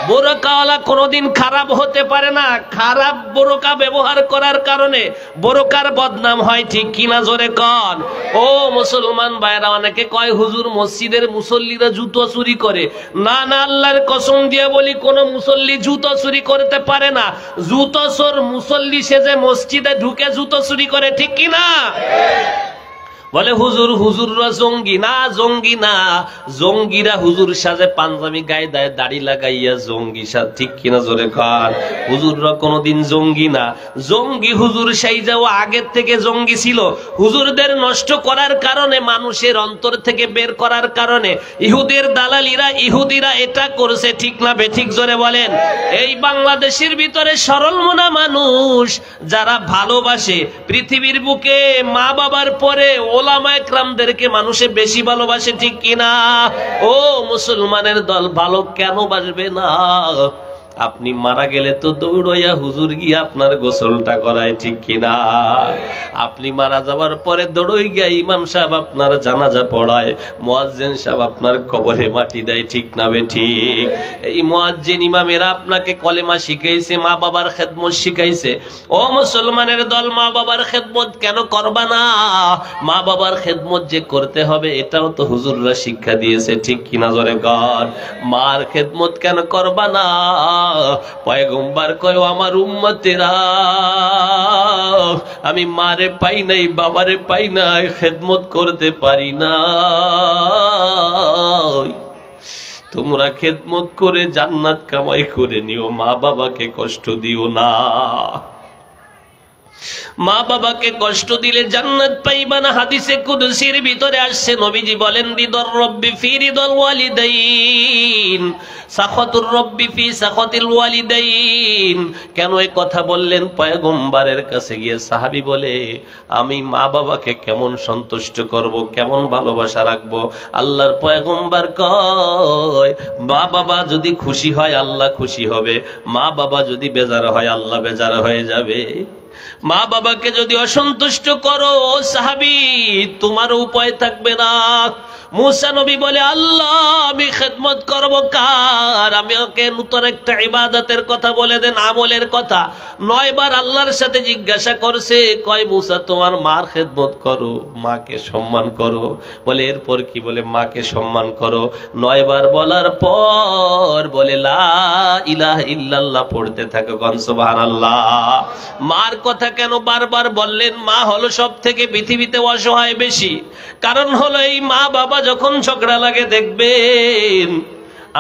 বোরকাওয়ালা কোনোদিন খারাপ হতে পারে না। খারাপ বোরকা ব্যবহার করার কারণে বোরকার বদনাম হয়। ঠিক কিনা? জোরে কন। ও মুসলমান ভাইরা, অনেকে কয় হুজুর মসজিদের মুসল্লিরা জুতো চুরি করে। না না, আল্লাহর কসম দিয়ে বলি, কোন মুসল্লি জুতো চুরি করতে পারে না। জুতো চোর মুসল্লি সেজে মসজিদে ঢুকে জুতো চুরি করে। ঠিক কিনা? বলে হুজুর, হুজুররা জঙ্গি। না, জঙ্গি না, জঙ্গিরা হুজুর সাজে, পাঞ্জাবি গায়ে দেয়, দাড়ি লাগাইয়া জঙ্গি সাজ। ঠিক কিনা? জোরে কান। হুজুররা কোনোদিন জঙ্গি না। জঙ্গি হুজুর সাইজাও আগের থেকে জঙ্গি ছিল। হুজুরদের নষ্ট করার কারণে, মানুষের অন্তর থেকে বের করার কারণে ইহুদের দালালিরা, ইহুদিরা এটা করেছে। ঠিক না বেঠিক? জোরে বলেন। এই বাংলাদেশের ভিতরে সরল মনা মানুষ যারা ভালোবাসে, পৃথিবীর বুকে মা বাবার পরে ওলামা একরামদেরকে মানুষে বেশি ভালোবাসে। ঠিক কিনা? ও মুসলমানের দল, ভালো কেন বাসবে না? আপনি মারা গেলে তো দৌড়াইয়া হুজুর গিয়ে আপনার গোসলটা করায়। ঠিক কিনা? আপনি মারা যাওয়ার পরে দৌড়ই গিয়া ইমাম সাহেব আপনার জানাজা পড়ায়, মুয়াজ্জিন সাহেব আপনার কবরে মাটি দেয়। ঠিক না বেঠিক? এই মুয়াজ্জিন ইমামেরা আপনাকে কলেমা শিখাইছে, মা বাবার খেদমত শিখাইছে। ও মুসলমানের দল, মা বাবার খেদমত কেন করবা না? মা বাবার খেদমত যে করতে হবে, এটাও তো হুজুররা শিক্ষা দিয়েছে। ঠিক কিনা? জোরে কর। মার খেদমত কেন করবা না? পয়গম্বর কয়, আমার উম্মতেরা, আমি মারে পাই নাই, বাবারে পাই নাই, খেদমত করতে পারি না। তোমরা খেদমত করে জান্নাত কামাই করে নিও, মা বাবাকে কষ্ট দিও না। মা বাবাকে কষ্ট দিলে জান্নাত পাইবা না। হাদিসে কুদসির ভিতরে আসছে, নবীজি বলেন, রিদর রব্বি ফি রিদল ওয়ালিদাইন, সাখাতুর রব্বি ফি সাখাতিল ওয়ালিদাইন। কেন এই কথা বললেন? পয়গম্বরের কাছে গিয়ে সাহাবী বলে, আমি মা বাবাকে কেমন সন্তুষ্ট করব, কেমন ভালোবাসা রাখবো? আল্লাহর পয়গম্বর কয়, মা বাবা যদি খুশি হয় আল্লাহ খুশি হবে, মা বাবা যদি বেজার হয় আল্লাহ বেজার হয়ে যাবে। মা বাবাকে যদি অসন্তুষ্ট করো সাহাবী, তোমার উপায় থাকবে না। মুসা নবী বলে, আল্লাহ আমি খেদমত করব কার? আমি ওকে নতুন একটা ইবাদতের কথা বলে দেন, আমলের কথা। 9 বার আল্লাহর সাথে জিজ্ঞাসা করছে, কয় মুসা তোমার মার খেদমত করো, মাকে সম্মান করো। বলে এরপর কি? বলে মাকে সম্মান করো। 9 বার বলার পর বলে লা ইলাহা ইল্লাল্লাহ পড়তে থাকো, গণ সুবহানাল্লাহ। মার কথা কেন বারবার বললেন? মা হলো সব থেকে পৃথিবীতে অসহায় বেশি। কারণ হলো, এই মা বাবা যখন ঝগড়া লাগে, দেখবেন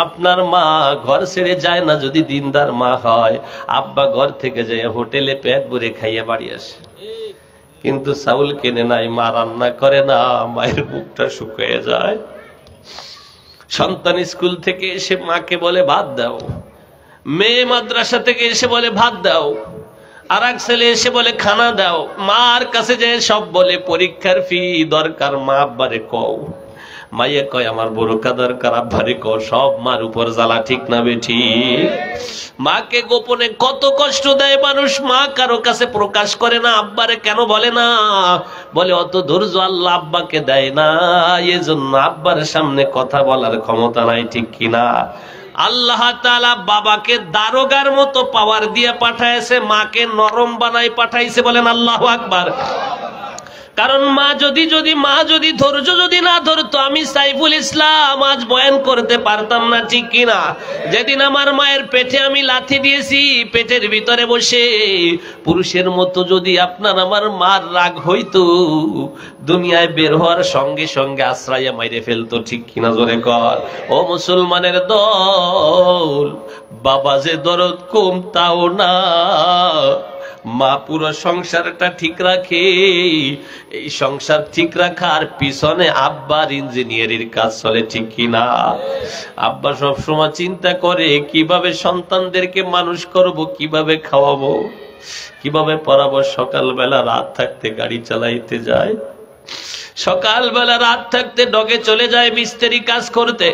আপনার মা ঘর ছেড়ে যায় না। যদি দিনদার মা হয়, আব্বা ঘর থেকে যায় হোটেলে পেট ভরে খাইয়ে বাড়ি আসে, কিন্তু চাউল কেনে নাই, মা রান্না করে না, মায়ের বুকটা শুকিয়ে যায়। সন্তান স্কুল থেকে এসে মাকে বলে ভাত দাও, মেয়ে মাদ্রাসা থেকে এসে বলে ভাত দাও, আর এক ছেলে এসে বলে খানা দাও। মার কাছে যে সব বলে পরীক্ষার ফি দরকার, মা আব্বারে কও। মাইয়ে কয় আমার বোরকা দরকার, আব্বারে কও। সব মার উপর জ্বালা। ঠিক না বেঠিক? মাকে গোপনে কত কষ্ট দেয় মানুষ, মা কারো কাছে প্রকাশ করে না। আব্বারে কেন বলে না? বলে অত ধৈর্য আল্লাহ আব্বাকে দেয় না, এজন্য আব্বার সামনে কথা বলার ক্ষমতা নাই। ঠিক কিনা? আল্লাহ তাআলা বাবাকে দারোগার মতো পাওয়ার দিয়ে পাঠাইছে, মাকে নরম বানাই পাঠাইছে। বলেন আল্লাহু আকবার। কারণ মা যদি ধৈর্য যদি না ধরতো, আমি সাইফুল ইসলাম আজ বয়ান করতে পারতাম না, ঠিক কিনা? যেদিন আমার মায়ের পেটে আমি লাথি দিয়েছি, পেটের ভিতরে বসে, পুরুষের মতো যদি আপনার আমার মার রাগ হইতো, দুনিয়ায় বের হওয়ার সঙ্গে সঙ্গে আশ্রয়া মাইরে ফেলতো, ঠিক কিনা? জোরে কর। ও মুসলমানের দল, বাবা যে দরদ কম তাও না, মা পুরো সংসারটা ঠিক রাখে। এই সংসার ঠিক রাখার পিছনে আব্বার ইঞ্জিনিয়ারির কাজ চলে, ঠিক কিনা? আব্বা সবসময় চিন্তা করে কিভাবে সন্তানদেরকে মানুষ করব, কিভাবে খাওয়াবো, কিভাবে পড়াবো। সকালবেলা রাত থাকতে গাড়ি চালাইতে যায়, সকালবেলা রাত থাকতে ডগে চলে যায় মিস্ত্রি কাজ করতে,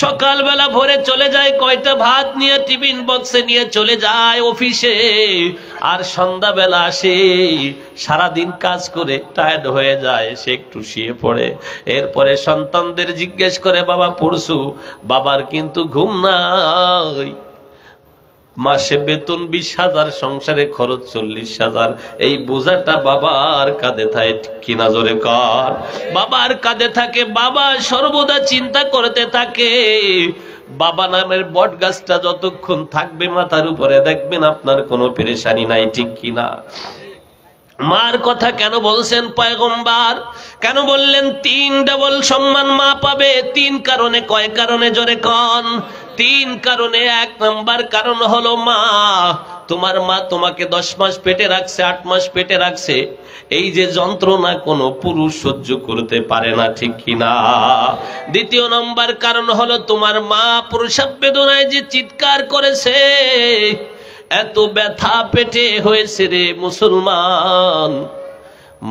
সকালবেলা ভোরে চলে যায় কয়টা ভাত নিয়ে টিফিন বক্সে নিয়ে চলে যায় অফিসে, আর সন্ধ্যাবেলা আসে, সারাদিন কাজ করে টায়ার্ড হয়ে যায়, সে একটু শুয়ে পড়ে। এরপরে সন্তানদের জিজ্ঞেস করে, বাবা পড়ছু? বাবার কিন্তু ঘুম নাই। মাসে বেতন 20,000, সংসারে খরচ 40,000, এই বোঝাটা বাবার কাঁধে থাকে, কিনা? জোরে কর। বাবার কাঁধে থাকে, বাবা সর্বদা চিন্তা করতে থাকে। বাবা নামের বট গাছটা যতক্ষণ থাকবে মাথার উপরে, দেখবেন আপনার কোনো পেরেশানি নাই, ঠিক কিনা? মার কথা কেন বলছেন পয়গম্বর? কেন বললেন 3 ডাবল সম্মান মা পাবে? 3 কারণে। কয় কারণে? জোরে কন। 3 কারণে। 1 নাম্বার কারণ হলো মা। তোমার মা তোমাকে 10 মাস পেটে রাখছে, 8 মাস পেটে রাখছে, এই যে যন্ত্রণা কোনো পুরুষ সহ্য করতে পারে না, ঠিক কিনা? 2 নাম্বার কারণ হলো তোমার মা প্রসব বেদনায় যে চিৎকার করেছে, এত ব্যথা পেটে হয়েছে রে মুসলমান।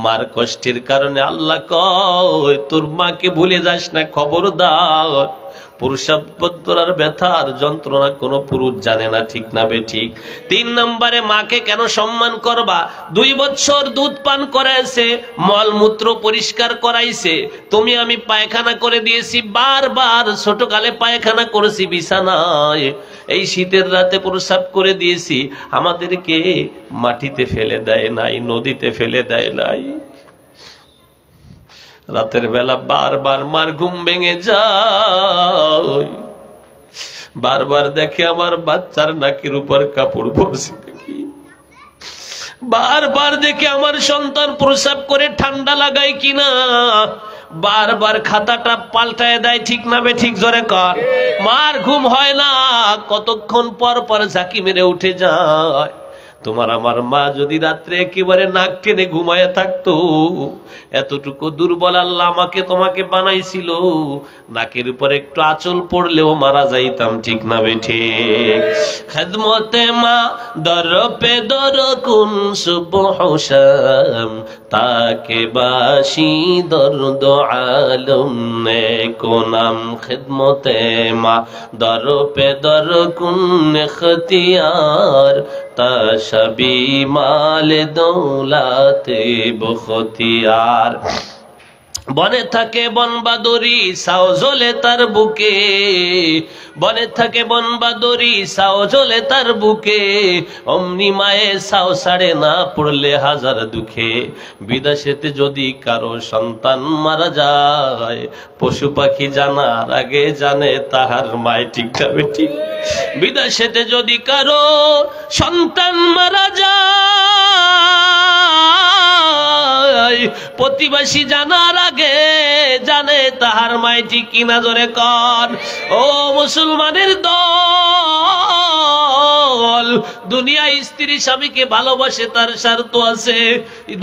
মার কষ্টের কারণে আল্লাহ কয়, তোর মাকে ভুলে যাস না, খবরদার। প্রসব বেদনার ব্যথার যন্ত্রণা কোনো পুরুষ জানে না, ঠিক না বে ঠিক? 3 নম্বরে মাকে কেন সম্মান করবা? 2 বছর দুধ পান করাইছে, মলমূত্র পরিষ্কার করাইছে, তুমি আমি পায়খানা করে দিয়েছি, বারবার ছোটকালে পায়খানা করেছি বিছানায়, এই শীতের রাতে প্রসাব করে দিয়েছি, আমাদেরকে মাটিতে ফেলে দেয় নাই, নদীতে ফেলে দেয় নাই। রাতের বেলা বারবার মার ঘুম ভেঙে যায়, বারবার দেখে আমার বাচ্চার নাকের উপর কাপড় পরছে দেখি, বারবার দেখে আমার সন্তান প্রসাব করে ঠান্ডা লাগায় কিনা, বারবার খাতাটা পাল্টায় দেয়, ঠিক না বে ঠিক? জোরে কর। মার ঘুম হয় না, কতক্ষণ পর পর ঝাঁকি মেরে উঠে যায়। তোমার আমার মা যদি রাত্রে একেবারে নাক টেনে ঘুমায় থাকতো, এতটুকু দুর্বল আল্লাহ আমাকে তোমাকে বানাইছিল, নাকের উপর একটু আঁচল পড়লেও মারা যাইতাম, ঠিক না বে ঠিক? খেদমতে মা দর পে দর কুন সুবহ শাম, তাকে বাসি দর্দ আলম নে কোনাম। খেদমতে মা দর পে দর কুন ইখতিয়ার, তাশবি মাল দৌলাতে বখতিয়ার। বনে থাকে বনবাদরি, সাও জ্বলে তার বুকে, বনে থাকে বনবাদরি, সাও জ্বলে তার বুকে, অমনি মায়ে সাও ছাড়ে না পড়লে হাজার দুঃখে। বিদেশেতে যদি কারো সন্তান মারা যায়, পশু পাখি জানার আগে জানে তাহার মায়, ঠিক না বেঠিক? বিদেশেতে যদি কারো সন্তান মারা যায়, প্রতিবেশী জানার আগে জানে তাহার মায়, ঠিক কিনা? জোরে কর। ও মুসলমানের দল, দুনিয়ায় স্ত্রী স্বামীকে ভালোবাসে, তার স্বার্থ আছে,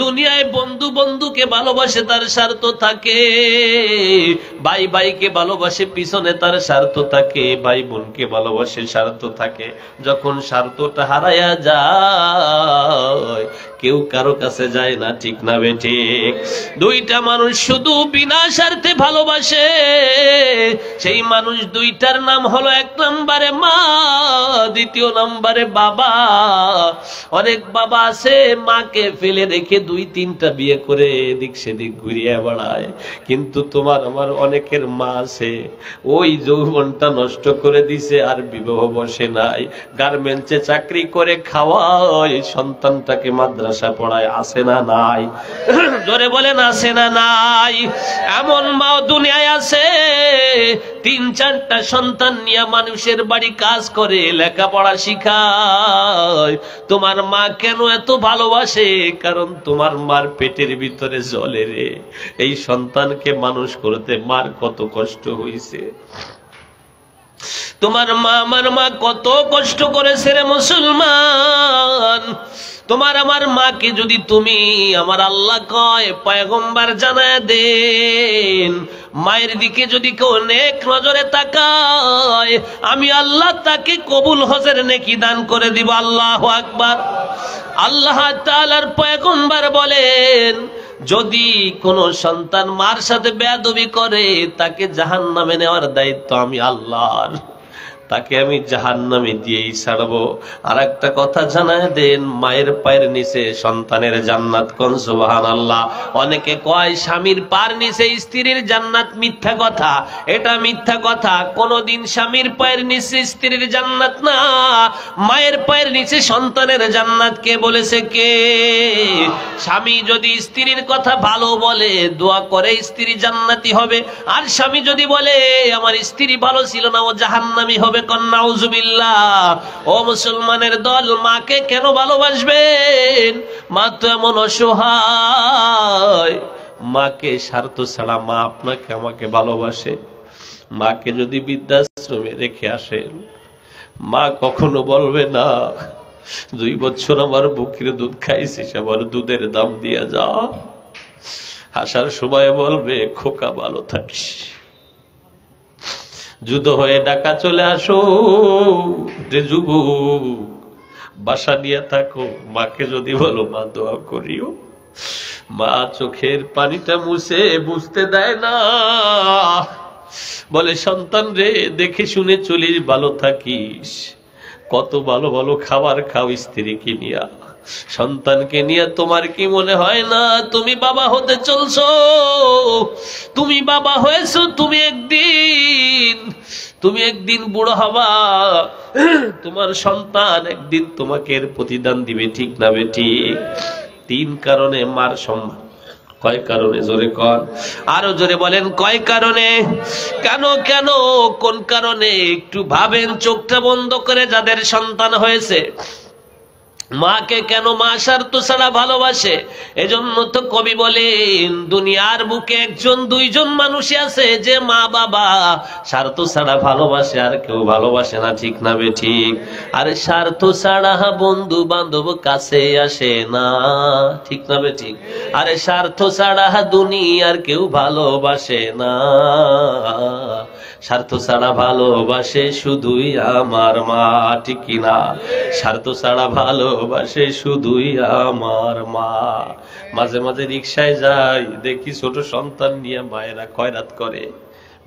দুনিয়ায় বন্ধু বন্ধুকে ভালোবাসে, তার স্বার্থ থাকে, ভাই ভাইকে ভালোবাসে, পিছনে তার স্বার্থ থাকে, ভাই বোনকে ভালোবাসে, স্বার্থ থাকে। যখন স্বার্থটা হারায়া যায়, কেউ কারো কাছে যায় না, ঠিক না বেঠিক? দুইটা মানুষ শুধু বিনা স্বার্থে ভালোবাসে, সেই মানুষ দুইটার নাম হলো, এক নম্বরে মা, দ্বিতীয় নম্বরে বাবা। অনেক বাবা আছে মাকে ফেলে রেখে দুই তিনটা বিয়ে করে এদিক সেদিক ঘুরিয়ে বেড়ায়, কিন্তু তোমার আমার অনেকের মা আছে ওই যৌবনটা নষ্ট করে দিছে, আর বিবাহ বসে নাই, গার্মেন্টসে চাকরি করে খাওয়ায়, সন্তানটাকে মাদ্রাসা পড়ায়, আছে না নাই? জোরে বলেন আছে না নাই? এমন মাও দুনিয়ায় আছে, তিন চারটা সন্তান নিয়ে মানুষের বাড়ি কাজ করে, লেখাপড়া শিখায়। তোমার মা কেন এত ভালোবাসে? কারণ তোমার মার পেটের ভিতরে জ্বলে রে, এই সন্তানকে মানুষ করতে মার কত কষ্ট হইছে। তোমার মা, আমার মা কত কষ্ট করেছে রে মুসলমান। তোমার আমার মাকে যদি তুমি, আমার আল্লাহ কয় পয়গম্বর জানায় দেন, মায়ের দিকে যদি কেউ নেক নজরে তাকায়, আমি আল্লাহ তাকে কবুল হজের নেকি দান করে দিব। আল্লাহু আকবার। আল্লাহ তাআলার পয়গম্বর বলেন, যদি কোন সন্তান মার সাথে বেয়াদবি করে, তাকে জাহান্নামে নেওয়ার দায়িত্ব আমি আল্লাহর, তাকে আমি জাহান্নামে দিয়েই ছাড়বো। আর একটা কথা জানায় দেন, মায়ের পায়ের নিচে সন্তানের জান্নাত। কোন সুবহানাল্লাহ। অনেকে কয় স্বামীর পায়ের নিচে স্ত্রীর জান্নাত, মিথ্যা কথা, এটা মিথ্যা কথা। কোনদিন স্বামীর পায়ের নিচে স্ত্রীর জান্নাত না, মায়ের পায়ের নিচে সন্তানের জান্নাত। কে বলেছে? কে? স্বামী যদি স্ত্রীর কথা ভালো বলে, দোয়া করে স্ত্রী জান্নাতি হবে, আর স্বামী যদি বলে আমার স্ত্রী ভালো ছিল না, ও জাহান্নামী হবে। ও মুসলমানের দল, মাকে কেন ভালোবাসবেন? মা তো এমন অসহায়, মাকে স্বার্থ ছাড়া মা আপনাকে আমাকে ভালোবাসে। মাকে যদি বৃদ্ধাশ্রমে রেখে আসেন, মা কখনো বলবে না 2 বছর আমার বুকের দুধ খাইছিস, আমার দুধের দাম দিয়ে যা। আসার সময় বলবে খোকা ভালো থাকিস, যুদ্ধ হয়ে ঢাকা চলে আসো রে যুবক, বাসা নিয়ে থাকো। মাকে যদি বলো মা দোয়া করিও, মা চোখের পানিটা মুছে বুঝতে দেয় না, বলে সন্তান রে দেখে শুনে চলিস, ভালো থাকিস। কত ভালো ভালো খাবার খাও স্ত্রীকে নিয়া, সন্তানকে নিয়ে। তোমার কি মনে হয় না তুমি বাবা হতে চলছো? তুমি বাবা হয়েছো, তুমি একদিন বুড়ো হবা, তোমার সন্তান একদিন তোমাকে এর প্রতিদান দিবে, ঠিক না বেঠিক? 3 কারণে মার সম্মান। কয় কারণে? জোরে কর, আরো জোরে বলেন, কয় কারণে? কেন কেন কোন কারণে? একটু ভাবেন, চোখটা বন্ধ করে। যাদের সন্তান হয়েছে, মাকে কেন মা স্বার্থ ছাড়া ভালোবাসে? এজন্য তো কবি বলেন, দুনিয়ার বুকে 1 2 মানুষই আছে যে মা বাবা স্বার্থ ছাড়া ভালোবাসে, আর কেউ ভালোবাসে না, ঠিক না বেঠিক? আরে স্বার্থ ছাড়া বন্ধু বান্ধব কাছে আসে না, ঠিক না বেঠিক? আরে স্বার্থ ছাড়া দুনিয়ার কেউ ভালোবাসে না, স্বার্থ ছাড়া ভালোবাসে শুধুই আমার মা, ঠিক কিনা? স্বার্থ ছাড়া ভালোবাসে শুধুই আমার মা। মাঝে মাঝে রিকশায় যাই, দেখি ছোট সন্তান নিয়ে মায়েরা খয়রাত করে,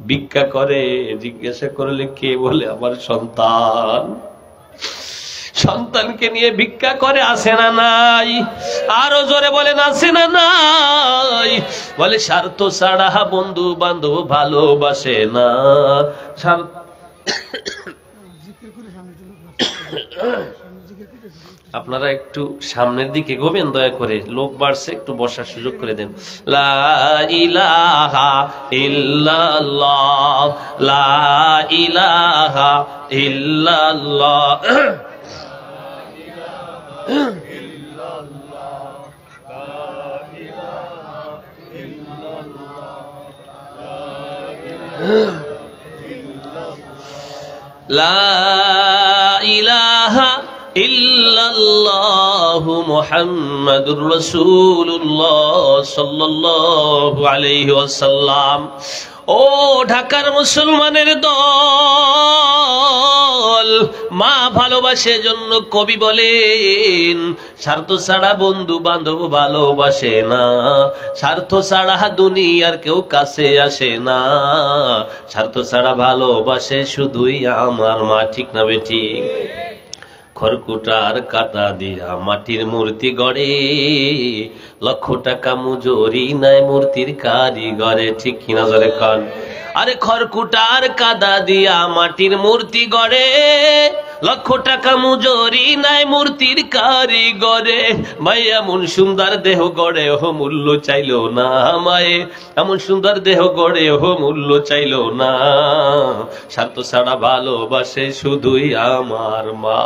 ভিক্ষা করে। জিজ্ঞাসা করলে কে বলে আমার সন্তান। সন্তানকে নিয়ে ভিক্ষা করে, আছে না নাই? আরো জোরে বলেন, আছে না নাই? বলে স্বার্থ ছাড়া বন্ধু বান্ধব ভালোবাসে না। আপনারা একটু সামনের দিকে গোবেন দয়া করে, লোক বাড়ছে, একটু বসার সুযোগ করে দেন। লা ইলাহা ইল্লাল্লাহ, লা ইলাহা ইল্লাল্লাহ। লা ইলাহা ইল্লাল্লাহ, ইল্লাল্লাহু মুহাম্মাদুর রাসূলুল্লাহ সাল্লাল্লাহু আলাইহি ওয়াসাল্লাম। ও ঢাকার মুসলমানের দল, মা ভালোবাসে জন্য কবি বলেন, স্বার্থ ছাড়া বন্ধু বান্ধব ভালোবাসে না, স্বার্থ ছাড়া দুনিয়ার কেউ কাছে আসে না, স্বার্থ ছাড়া ভালোবাসে শুধুই আমার মা। ঠিক না বেঠিক? খড়কুটার কাটা দিয়া মাটির মূর্তি গড়ে, লক্ষ টাকা মজুরি নাই মূর্তির কারিগরে। ঠিক কিনা জোরে কন? আরে খড়কুটার কাদা দিয়া মাটির মূর্তি গড়ে, লক্ষ টাকা মজুরি নাই মূর্তির কারিগরে। ভাই এমন সুন্দর দেহ গড়ে ও মূল্য চাইলো না, মায়ে এমন সুন্দর দেহ গড়ে ও মূল্য চাইলো না, স্বার্থ ছাড়া ভালোবাসে শুধুই আমার মা।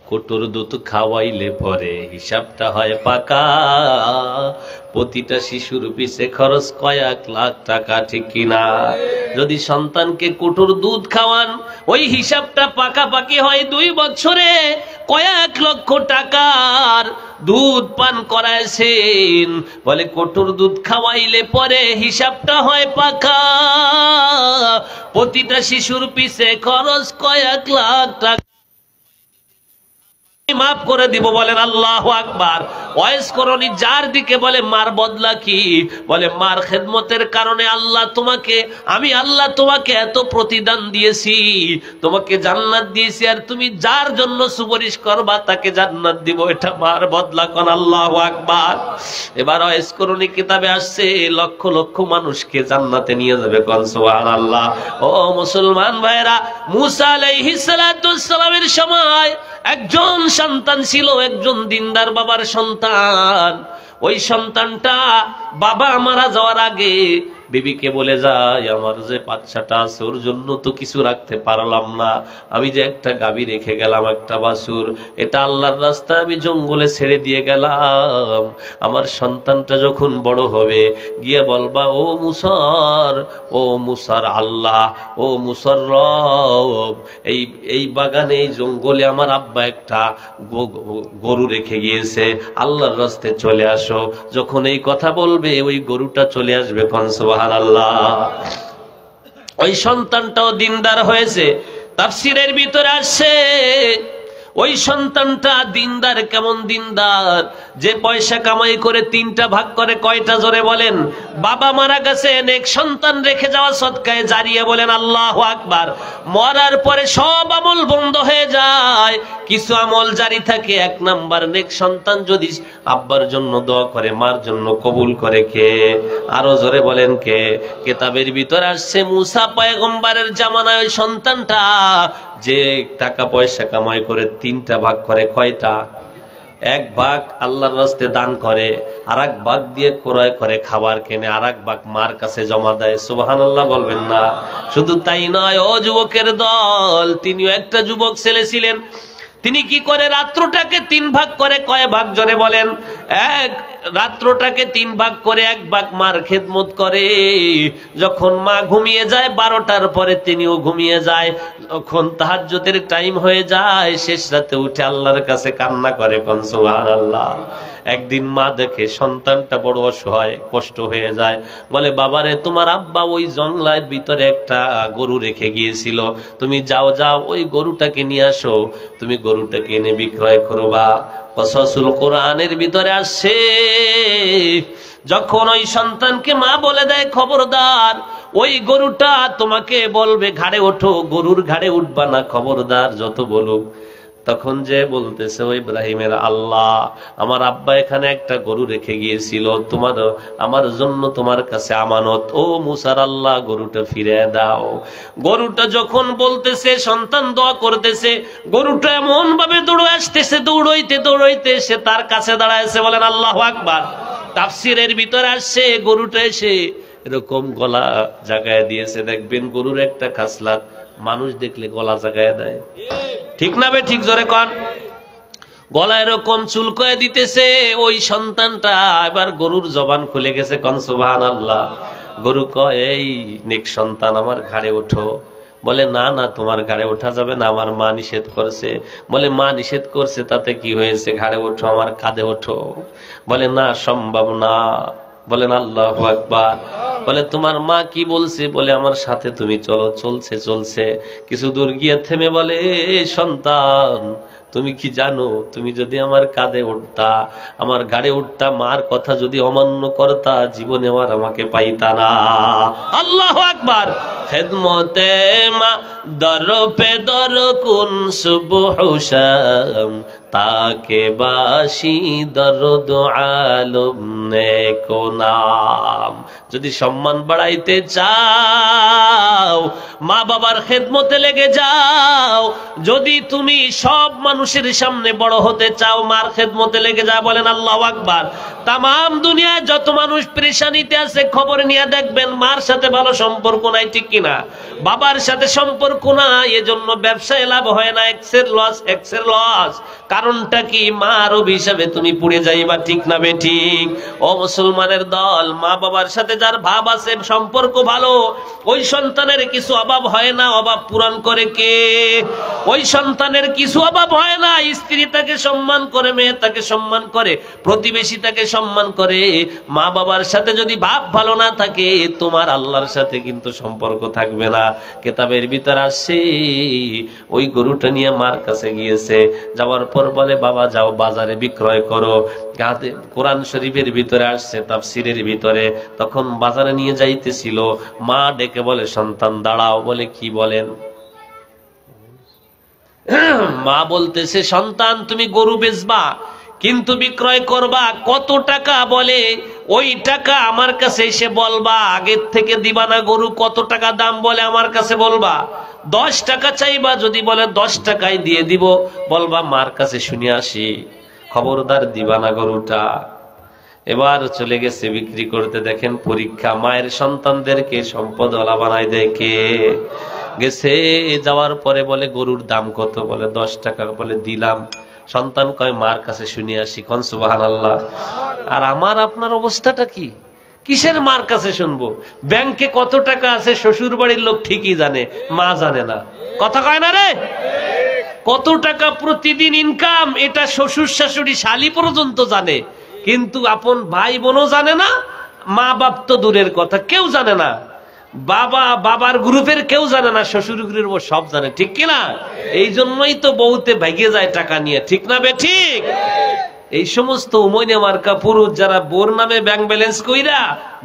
কটুর দুধ খাওয়াইলে পরে হিসাবটা হয় পাকা, প্রতিটা শিশুর পিছে খরচ কয়েক লাখ টাকা। ঠিক কিনা? যদি সন্তানকে কটুর দুধ খাওয়ান, ওই হিসাবটা পাকাপাকি হয় 2 বছরে কয়েক লক্ষ টাকার দুধ পান করাইছেন। বলে কটুর দুধ খাওয়াইলে পরে হিসাবটা হয় পাকা, প্রতিটা শিশুর পিছে খরচ কয়েক লাখ টাকা। মাফ করে দিব, বলেন আল্লাহু আকবার। ওয়াইজ করনি যার দিকে বলে মার বদলা কি? বলে মার খেদমতের কারণে আল্লাহ তোমাকে, আমি আল্লাহ তোমাকে এত প্রতিদান দিয়েছি, তোমাকে জান্নাত দিয়েছি, আর তুমি যার জন্য সুপারিশ করবা তাকে জান্নাত দিব, এটা মার বদলা। কোন আল্লাহু আকবার। এবার ওয়াইজ করনি কিতাবে আসছে লক্ষ লক্ষ মানুষকে জান্নাতে নিয়ে যাবে। কোন সুবহানাল্লাহ। ও মুসলমান ভাইরা, মুসা আলাইহিস সালাতুস সালামের সময় একজন সন্তান ছিল, একজন দিনদার বাবার সন্তান। ওই সন্তানটা বাবা মারা যাওয়ার আগে বিবিকে বলে যায়, আমার যে বাচ্চাটা আছে ওর জন্য তো কিছু রাখতে পারলাম না, আমি যে একটা গাভী রেখে গেলাম, একটা বাছুর, এটা আল্লাহর রাস্তায় আমি জঙ্গলে ছেড়ে দিয়ে গেলাম, আমার সন্তানটা যখন বড় হবে গিয়ে বলবা, ও মুসার, ও মুসার আল্লাহ, ও মুসার রব, এই বাগানে এই জঙ্গলে আমার আব্বা একটা গরু রেখে গিয়েছে, আল্লাহর রাস্তায় চলে আসো। যখন এই কথা বলবে ওই গরুটা চলে আসবে। কোন সুবহানাল্লাহ। ওই সন্তানটাও দিনদার হয়েছে। তাফসীরের ভিতরে আসছে ওই সন্তানটা দিনদার। কেমন দিনদার? যে পয়সা কামাই করে 3টা ভাগ করে। কয়টা? জোরে বলেন। বাবা মারা গেছে, নেক সন্তান রেখে যাওয়া সদকায়ে জারিয়া, বলেন আল্লাহু আকবার। মরার পরে সব আমল বন্ধ হয়ে যায়, কিছু আমল জারি থাকে। 1 নাম্বার, নেক সন্তান যদি আব্বার জন্য দোয়া করে, মার জন্য কবুল করে কে? আরো জোরে বলেন কে? কিতাবের ভিতর আসছে মুসা পয়গম্বরের জামানায় ওই সন্তানটা যে টাকা পয়সা কামাই করে 3টা ভাগ করে। কয়টা? 1 ভাগ আল্লাহর রাস্তায় দান করে, আর 1 ভাগ দিয়ে ক্রয় করে খাবার কেনে, আর 1 ভাগ মার কাছে জমা দেয়। সুবহানাল্লাহ বলবেন না? শুধু তাই নয়, ও যুবকের দল, তিনিও একটা যুবক ছেলে ছিলেন। তিনি কি করে? রাত্রটাকে 3 ভাগ করে। কয় ভাগ? জোরে বলেন। রাত্রটাকে 3 ভাগ করে 1 ভাগ মার খেদমত করে। যখন মা ঘুমিয়ে যায় 12টার পরে তিনিও ঘুমিয়ে যায়। যখন তাহাজ্জুদের টাইম হয়ে যায় শেষ রাতে উঠে আল্লাহর কাছে কান্না করে। কোন সুবহানাল্লাহ। একদিন মা দেখে সন্তানটা বড় অসহায়, কষ্ট হয়ে যায়। বলে, বাবারে, তোমার আব্বা ওই জঙ্গলের ভিতরে একটা গরু রেখে গিয়েছিল, তুমি যাও যাও ওই গরুটাকে নিয়ে আসো, তুমি গরুটাকে এনে বিক্রয় করবা। কসসুল কোরআনের ভিতরে আসছে, যখন ওই সন্তানকে মা বলে দেয়, খবরদার ওই গরুটা তোমাকে বলবে ঘাড়ে ওঠো, গরুর ঘাড়ে উঠবা না, খবরদার যত বলুক। তখন যে বলতেছে, ও ইব্রাহিমের আল্লাহ, আমার আব্বা এখানে একটা গরু রেখে গিয়েছিল, আমার জন্য তোমার কাছে আমানত, ও মুসার আল্লাহ গরুটা ফিরে দাও। গরুটা যখন বলতেছে, সন্তান দোয়া করতেছে, গরুটা এমন ভাবে দৌড়ে আসতেছে, দৌড়াইতে দৌড়াইতে সে তার কাছে দাঁড়াইছে। বলেন আল্লাহু আকবার। তাফসীরের ভিতরে আসছে, গরুটা এসে এরকম গলা জাগায় দিয়েছে। দেখবেন গরুর একটা খাসলাত, মানুষ দেখলে গলা জাগায় দেয়। ঠিক না বে ঠিক? জোরে কন। গলা এরকম চুলকয়ে দিতেছে ওই সন্তানটা। এবার গরুর জবান খুলে গেছে। কোন সুবহানাল্লাহ। গরু কয়, এই নেক সন্তান, আমার ঘাড়ে ওঠো। বলে না না, তোমার ঘাড়ে ওঠা যাবে না, আমার মা নিষেধ করছে। বলে মা নিষেধ করছে তাতে কি হয়েছে, ঘাড়ে ওঠো, আমার কাঁধে ওঠো। বলে না, সম্ভব না। বলেন আল্লাহু আকবার। বলে তোমার মা কি বলছে? বলে আমার সাথে তুমি চলো। চলছে চলছে, কিছু দূর গিয়ে থেমে বলে, সন্তান তুমি কি জানো, তুমি যদি আমার কাঁধে উঠতা, আমার ঘাড়ে উঠতা, মার কথা যদি অমান্য করতা, জীবনে আর আমাকে পাইতা না। আল্লাহু আকবার। খেদমতে মা দর পে দর কুন সুবহ শাম, তাকে বাসি দরদ আলম নেকো নাম। যদি সম্মান বাড়াইতে চাও, মা বাবার খেদমতে লেগে যাও। যদি তুমি সব মানুষের সামনে বড় হতে চাও, মার খেদমতে লেগে যাও। বলেন আল্লাহু আকবার। তামাম দুনিয়ায় যত মানুষ পেরেশানিতে আছে, খবর নিয়ে দেখবেন মার সাথে ভালো সম্পর্ক নাই, ঠিক কিনা? বাবার সাথে সম্পর্ক নাই, এজন্য ব্যবসায় লাভ হয় না, এক্সের লস। কারণটা কি? মার অভিশাপে তুমি পুড়ে যাইবা, ঠিক না বেঠিক? ও মুসলমানের দল, মা বাবার সাথে যার ভাব আছে, সম্পর্ক ভালো, ওই সন্তানের কিছু অভাব হয় না। অভাব পূরণ করে কে? ওই সন্তানের কিছু অভাব হয় না। স্ত্রী তাকে সম্মান করে, মেয়ে তাকে সম্মান করে, প্রতিবেশী তাকে সম্মান করে। মা বাবার সাথে যদি ভাব ভালো না থাকে, তোমার আল্লাহর সাথে কিন্তু সম্পর্ক থাকবে না। কিতাবের ভিতর আসছে, ওই গরুটা নিয়ে মার কাছে গিয়েছে, যাওয়ার পর বলে বাবা যাও বাজারে বিক্রয় করো। কোরআন শরীফের ভিতরে আসছে, তাফসীরের ভিতরে, তখন বাজারে নিয়ে যাইতেছিল, মা ডেকে বলে সন্তান দাঁড়াও। বলে কি বলেন? মা বলতেছে সন্তান তুমি গরু বেচবা, কিন্তু বিক্রয় করবা, কত টাকা? বলে ওই টাকা আমার কাছে এসে বলবা, আগের থেকে দিবা না। গরু কত টাকা দাম? বলে আমার কাছে বলবা। 10 টাকা চাইবা, যদি বলে 10 টাকায় দিয়ে দিব, বলবা মার কাছে শুনে আসি, খবরদার দিবা না গরুটা। এবার চলে গেছে বিক্রি করতে। দেখেন পরীক্ষা, মায়ের সন্তানদেরকে সম্পদওয়ালা বানায় দেখে গেছে। যাওয়ার পরে বলে গরুর দাম কত? বলে 10 টাকা। বলে দিলাম। সন্তান কয় মার কাছে শুনে আসি। কোন সুবহানাল্লাহ। আর আমার আপনার অবস্থাটা কি? কিসের মার কাছে শুনবো? ব্যাংকে কত টাকা আছে শ্বশুর বাড়ির লোক ঠিকই জানে, মা জানে না। কথা কয় না রে? কত টাকা প্রতিদিন ইনকাম, এটা শ্বশুর শাশুড়ি শালি পর্যন্ত জানে, কিন্তু আপন ভাই বোনও জানে না, মা বাপ তো দূরের কথা, কেউ জানে না। বাবার গ্রুপের কেউ জানে না, শ্বশুর গ্রুপের সব জানে, ঠিক কিনা? এই জন্যই তো বউতে ভাগিয়ে যায় টাকা নিয়ে, ঠিক না বে ঠিক? এই সমস্ত উমৈনে মার্কা পুরুষ যারা বোর নামে ব্যাংক ব্যালেন্স কইরা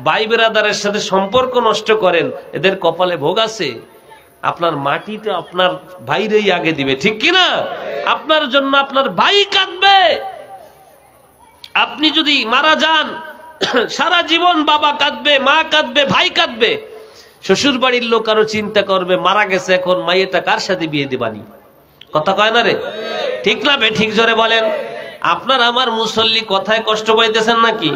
ভাই বেরাদারের সাথে সম্পর্ক নষ্ট করেন, এদের কপালে ভোগ আছে। আপনার মাটিতে আপনার ভাইরেই আগে দিবে, ঠিক কিনা? আপনার জন্য আপনার ভাই কাঁদবে। আপনি যদি মারা যান, সারা জীবন বাবা কাঁদবে, মা কাঁদবে, ভাই কাঁদবে। শ্বশুর বাড়ির লোক আরো চিন্তা করবে, মারা গেছে, এখন মাইয়েটা কার সাথে বিয়ে দিবানি? কথা কয় না রে? ঠিক না বে ঠিক? জোরে বলেন। আপনার আমার মুসল্লি কথায় কষ্ট পাইতেছেন নাকি?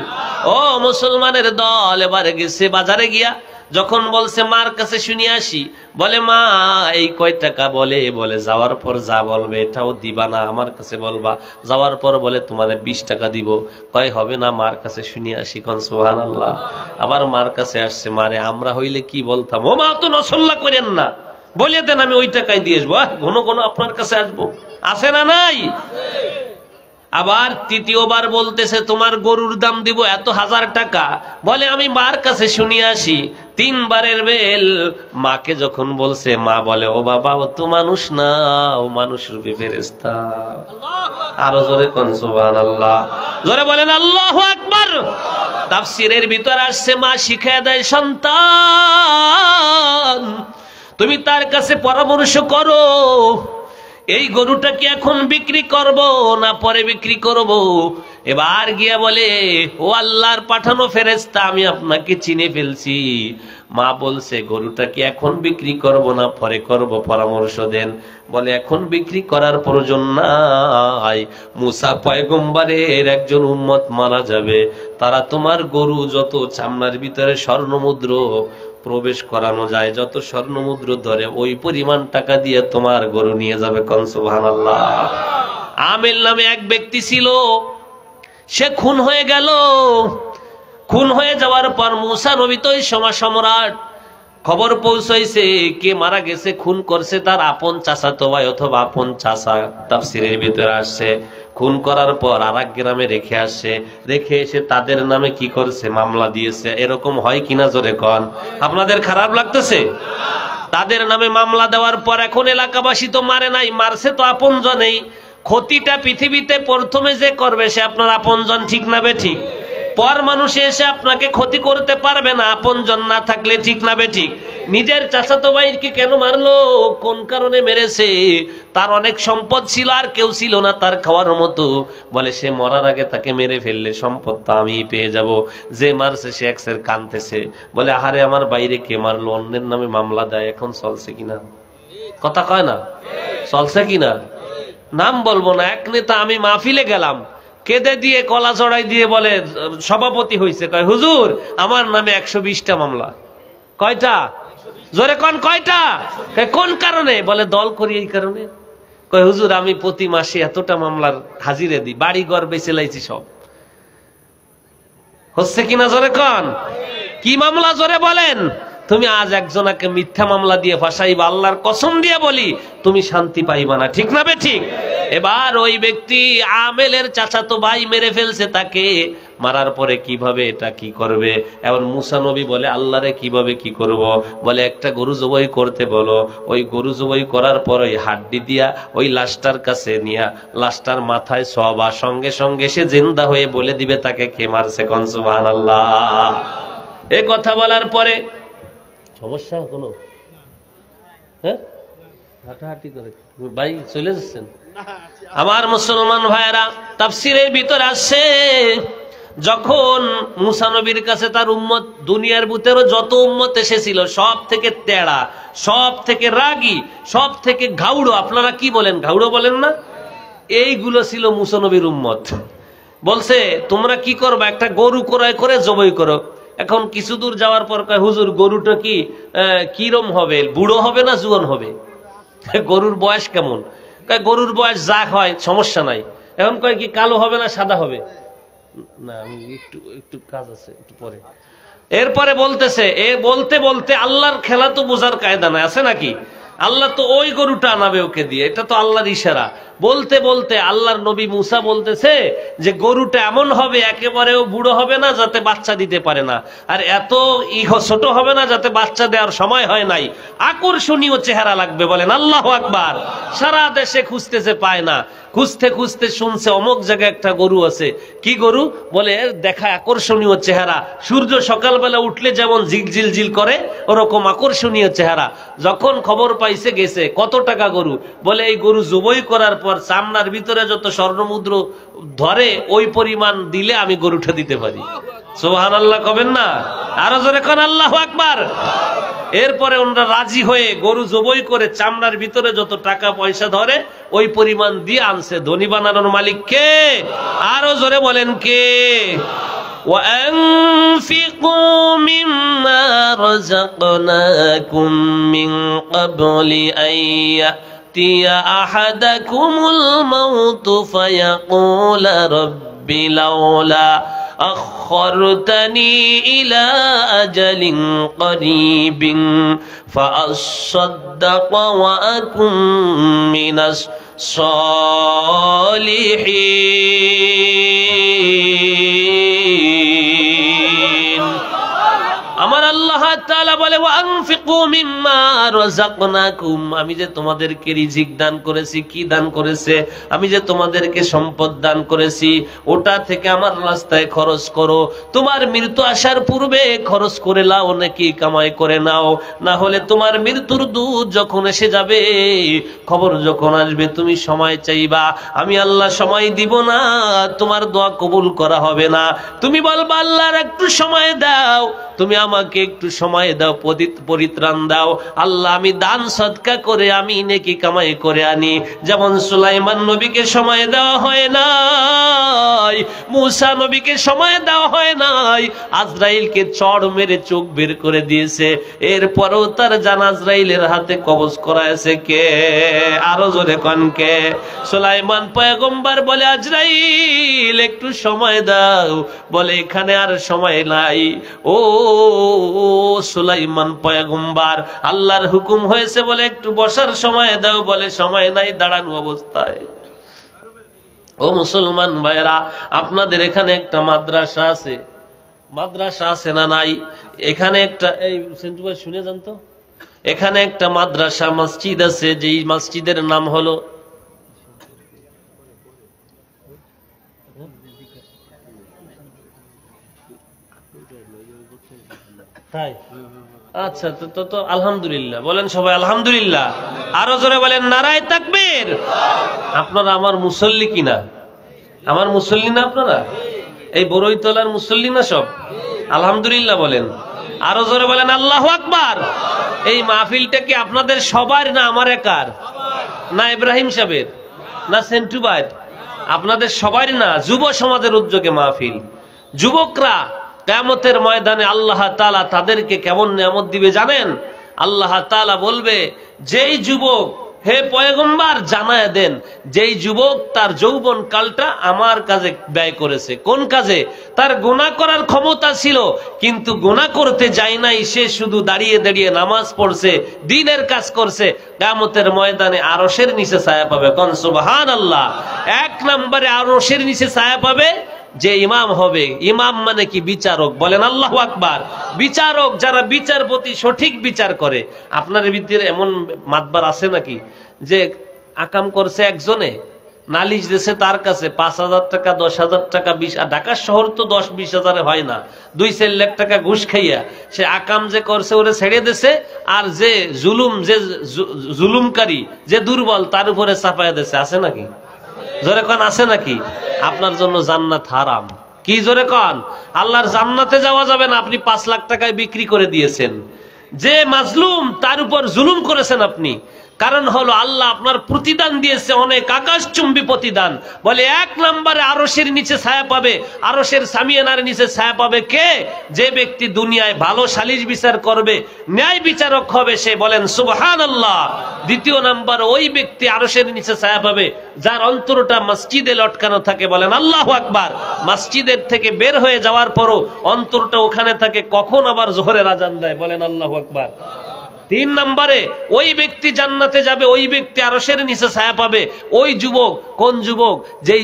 ও মুসলমানের দল, এবারে গেছে বাজারে গিয়া যখন বলছে মার কাছে শুনে আসি, বলে মা এই কয় টাকা? বলে যাওয়ার পর যা বলবে এটাও দিবা না, আমার কাছে বলবা। যাওয়ার পর বলে তোমাদের 20 টাকা দিব। কয় হবে না, মার কাছে শুনে আসি। কোন সুবহানাল্লাহ। আবার মার কাছে আসছে, মারে আমরা হইলে কি বলতাম? ও মা তো নসল্লা করেন না, বলে দেন আমি ওই টাকায় দিয়ে আসবো, ঘন ঘন আপনার কাছে আসবো। আছে না নাই? আবার তৃতীয়বার বলতেছে তোমার গরুর দাম দিব এত 1000 টাকা। বলে আমি মার কাছে শুনিয়ে আসি। 3 বারের বেল। মাকে যখন বলছে, মা বলে ও বাবা ও তো মানুষ না, ও মানুষ রূপী ফেরেশতা। আরো জোরে কোন সুবহানাল্লাহ। জোরে বলেন আল্লাহু আকবার। তাফসীরের ভিতর আসছে, মা শিখায় দেয় সন্তান তুমি তার কাছে পরামর্শ করো, এই গরুটা কি এখন বিক্রি করব না পরে বিক্রি করব? এবার গিয়া বলে ও আল্লাহর পাঠানো ফেরেশতা, আমি আপনাকে চিনে ফেলছি। মা বলছে গরুটা কি এখন বিক্রি করব না পরে করব, পরামর্শ দেন। বলে এখন বিক্রি করার প্রয়োজন নাই, মুসা পয়গম্বরের একজন উম্মত মারা যাবে, তারা তোমার গরু যত চামড়ার ভিতরে স্বর্ণমুদ্র প্রবেশ করানো যায়, যত স্বর্ণমুদ্র ধরে ওই পরিমাণ টাকা দিয়ে তোমার গরু নিয়ে যাবে। কোন সুবহানাল্লাহ। আমেল নামে এক ব্যক্তি ছিল, সে খুন হয়ে গেল। খুন হয়ে যাওয়ার পর মুসা নবী তো ওই সময় সম্রাট, খবর পৌঁছাইছে কে মারা গেছে, খুন করছে তার আপন চাচাতো ভাই অথবা আপন চাচা। তাফসীরের ভিতরে আসছে খুন করার পর আরেক গ্রামে রেখে আসছে, রেখে এসে তাদের নামে কি করছে, মামলা দিয়েছে। এরকম হয় কিনা জোরে কন? আপনাদের খারাপ লাগতেছে? তাদের নামে মামলা দেওয়ার পর এখন এলাকাবাসী তো মারে নাই, মারছে তো আপনজনেই। ক্ষতিটা পৃথিবীতে প্রথমে যে করবে সে আপনার আপনজন, ঠিক না বেঠিক? পর মানুষ এসে আপনাকে ক্ষতি করতে পারবে না আপনজন না থাকলে, ঠিক না বেঠিক? নিজের চাচাতো ভাইকে কেন মারলো, কোন কারণে মেরেছে? তার অনেক সম্পদ ছিল, আর কেউ ছিল না তার খাওয়ার মতো। বলে সে মরার আগে তাকে মেরে ফেললে সম্পদটা আমি পেয়ে যাব। যে মারছে সে একসের কাঁদতেছে, বলে আহারে আমার বাইরে কে মারলো, অন্যের নামে মামলা দেয়। এখন চলছে কিনা? কথা কয় না? চলছে কিনা? নাম বলবো না, এক নেতা আমি মাহফিলে গেলাম, কেঁদে দিয়ে কলা চড়াই দিয়ে বলে সভাপতি হয়েছে, কয় হুজুর আমার নামে 120টা মামলা। কয়টা? জোরে কোন কয়টা? কোন কারণে? বলে দল করি এই কারণে। কয় হুজুর আমি প্রতি মাসে এতটা মামলার হাজিরে দিই, বাড়ি ঘর বেঁচে লাইছি সব। হচ্ছে কিনা জোরে কোন? কি মামলা জোরে বলেন? তুমি আজ একজনকে মিথ্যা মামলা দিয়ে ফাঁসাইবা, আল্লাহর কসম দিয়ে বলি তুমি শান্তি পাইবা না, ঠিক না বেঠিক? এবার ওই ব্যক্তি আমেলের চাচাতো ভাই মেরে ফেলছে, তাকে মারার পরে কিভাবে এটা কি করবে? এমন মুসা নবী বলে আল্লাহরে কিভাবে কি করব? বলে একটা গরু জবাই করতে বলো। ওই গরু জবাই করার পর ওই হাড্ডি দিয়া ওই লাশটার কাছে নিয়া লাশটার মাথায় সবা, সঙ্গে সঙ্গে সে জিন্দা হয়ে বলে দিবে তাকে কে মারছে। কোন সুবহানাল্লাহ। এই কথা বলার পরে সমস্যা কোনো? হ্যাঁ, হাঁটাহাঁটি করে ভাই চলে যাচ্ছেন? আমার মুসলমান ভাইয়েরা, তাফসীরের ভিতর আসছে যখন মুসা নবীর কাছে তার উম্মত, দুনিয়ার বুতেরও যত উম্মত এসেছিল সব থেকে তেড়া, সব থেকে রাগী, সব থেকে ঘাউড়ো। আপনারা কি বলেন, ঘাউড়ো বলেন না? এইগুলো ছিল মুসা নবীর উম্মত। বলছে তোমরা কি করবা, একটা গরু ক্রয় করে জবাই করো। এখন কিছু দূর যাওয়ার পর কয় হুজুর গরুটা কি কিরম হবে, বুড়ো হবে না জুয়ান হবে? গরুর বয়স কেমন? কয় গরুর বয়স যা হয় সমস্যা নাই। এখন কয় কি কালো হবে না সাদা হবে? না আমি একটু কাজ আছে, একটু পরে। এরপরে বলতেছে, বলতে বলতে আল্লাহর খেলা তো বোঝার কায়দা নাই, আছে নাকি? আল্লাহ তো ওই গরুটা আনাবে ওকে দিয়ে, এটা তো আল্লাহর ইশারা। বলতে বলতে আল্লাহর নবী মুসা বলতেছে যে গরুটা এমন হবে একেবারেও বুড়ো হবে না যাতে বাচ্চা দিতে পারে না, আর এত ছোট হবে না যাতে বাচ্চা দেওয়ার সময় হয় নাই, আকর্ষণীয় চেহারা লাগবে। বলেন আল্লাহু আকবার। সারা দেশে খুঁজতেছে, পায় না। খুঁজতে খুঁজতে শুনছে অমুক জায়গায় একটা গরু আছে। কি গরু? বলে দেখা আকর্ষণীয় চেহারা, সূর্য সকালবেলা উঠলে যেমন ঝিলঝিল ঝিল করে ওরকম আকর্ষণীয় চেহারা। যখন খবর পাইছে গেছে। কত টাকা গরু? বলে এই গরু জবাই করার পর চামড়ার ভিতরে যত স্বর্ণমুদ্রা ধরে ওই পরিমাণ দিলে আমি গরুটা দিতে পারি। সুবহানাল্লাহ কবেন না? আরো জোরে কোন আল্লাহু আকবার। এরপরে ওনারা রাজি হয়ে গরু জবাই করে চামড়ার ভিতরে যত টাকা পয়সা ধরে ওই পরিমাণ দিয়ে আনছে। ধনী বানানোর মালিক কে? আরো জোরে বলেন কে? وأنفقوا مما رزقناكم من قبل أن يأتي أحدكم الموت فيقول رب لولا أخرتني إلى أجل قريب فأصدق وأكن من الصالحين। আমার আল্লাহ তাআলা বলে ওয়ানফিকু মিম্মা রাযাকনাকুম, আমি যে তোমাদেরকে রিজিক দান করেছি। কি দান করেছে? আমি যে তোমাদেরকে সম্পদ দান করেছি, ওটা থেকে আমার রাস্তায় খরচ করো। তোমার মৃত্যু আসার পূর্বে খরচ করে নাও, নাকি কামাই করে নাও, না হলে তোমার মৃত্যুর দূত যখন এসে যাবে, খবর যখন আসবে, তুমি সময় চাইবা, আমি আল্লাহ সময় দিব না, তোমার দোয়া কবুল করা হবে না। তুমি বলবা আল্লাহর একটু সময় দাও, তুমি আমাকে একটু সময় দাও, পরিত্রাণ দাও। আল্লাহ আমি দান সদকা করে আমি নেকি কামাই করে আনি। যেমন সুলাইমান নবীকে সময় দেওয়া হয় নাই, মুসা নবীকে সময় দেওয়া হয় নাই, আজরাইলকে চড় মেরে চোখ বের করে দিয়েছে। এরপরেও তার জান আজরাইলের হাতে কবজ করাইছে কে? আরো জোরে কোন কে? সুলাইমান পয়গম্বর বলে আজরাইল একটু সময় দাও। বলে এখানে আর সময় নাই, ও সুলাইমান পয়গম্বর, আল্লাহর হুকুম হয়েছে বলে একটু বসার সময় দাও, বলে সময় নাই, দাঁড়ানো অবস্থায়। ও মুসলমান ভাইরা, আপনাদের এখানে একটা মাদ্রাসা আছে, মাদ্রাসা আছে না নাই? এখানে একটা, এই সেন্টু ভাই শুনে যান তো, এখানে একটা মাদ্রাসা মসজিদ আছে, যেই মসজিদের নাম হলো তাই। আচ্ছা, তো তো আলহামদুলিল্লাহ বলেন সবাই আলহামদুলিল্লাহ। আরো জোরে বলেন নারায়ে তাকবীর। আপনারা আমার মুসল্লি কিনা? আমার মুসল্লি না আপনারা? এই বড়ইতলার মুসল্লি না সব? আলহামদুলিল্লাহ বলেন। আরো জোরে বলেন আল্লাহু আকবার। এই মাহফিলটা কি আপনাদের সবার না আমার একার? না ইব্রাহিম সাহেবের, না সেন্টু ভাই? আপনাদের সবার না, যুব সমাজের উদ্যোগে মাহফিল। যুবকরা কিয়ামতের ময়দানে আল্লাহ তাআলা তাদেরকে কেমন নিয়ামত দিবে জানেন? আল্লাহ তাআলা বলবে, যেই যুবক, হে পয়গম্বর জানায় দেন, যেই যুবক তার যৌবন কালটা আমার কাজে ব্যয় করেছে। কোন কাজে? তার গুনাহ করার ক্ষমতা ছিল কিন্তু গুনাহ করতে যায় নাই, সে শুধু দাঁড়িয়ে দাঁড়িয়ে নামাজ পড়ছে, দ্বীনের কাজ করছে, কিয়ামতের ময়দানে আরশের নিচে ছায়া পাবে। কোন সুবহানাল্লাহ। এক নম্বরে আরশের নিচে ছায়া পাবে যে ইমাম হবে। ইমাম মানে কি? বিচারক। বলেন আল্লাহু আকবার। বিচারক, যারা বিচারপতি, সঠিক বিচার করে। আপনার ভিতরে এমন মাতবার আছে নাকি যে আকাম করছে একজনে, নালিশ দিয়েছে তার কাছে 5,000 টাকা, 10,000 টাকা, 20, ঢাকা শহর তো 10-20 হাজারে হয় না, 2-4 লাখ টাকা ঘুষ খাইয়া সে আকাম যে করছে ওরে ছেড়ে দিছে, আর যে জুলুমকারী, যে দুর্বল, তার উপরে চাপায়া দিছে। আছে নাকি? জোরে কন আছে নাকি? আপনার জন্য জান্নাত হারাম। কি জোরে কন? আল্লাহর জান্নাতে যাওয়া যাবে না। আপনি 5 লাখ টাকায় বিক্রি করে দিয়েছেন। যে মাজলুম তার উপর জুলুম করেছেন আপনি। কারণ হলো আল্লাহ আপনার প্রতিদান দিয়েছে অনেক, আকাশচুম্বী প্রতিদান। বলে 1 নম্বরে আরশের নিচে ছায়া পাবে, আরশের সামিয়ানার নিচে ছায়া পাবে কে? যে ব্যক্তি দুনিয়ায় ভালো সালিশ বিচার করবে, ন্যায় বিচারক হবে সে। বলেন সুবহানাল্লাহ। 2 নম্বর, ওই ব্যক্তি আরশের নিচে ছায়া পাবে যার অন্তরটা মসজিদে লটকানো থাকে। বলেন আল্লাহু আকবার। মসজিদের থেকে বের হয়ে যাওয়ার পরও অন্তরটা ওখানে থাকে, কখন আবার জোহরের আজান দেয়। বলেন আল্লাহু আকবার। 3 নম্বরে, ওই ব্যক্তি জান্নাতে যাবে, ওই ব্যক্তি আরশের নিচে ছায়া পাবে। ওই যুবক, কোন যুবক? যেই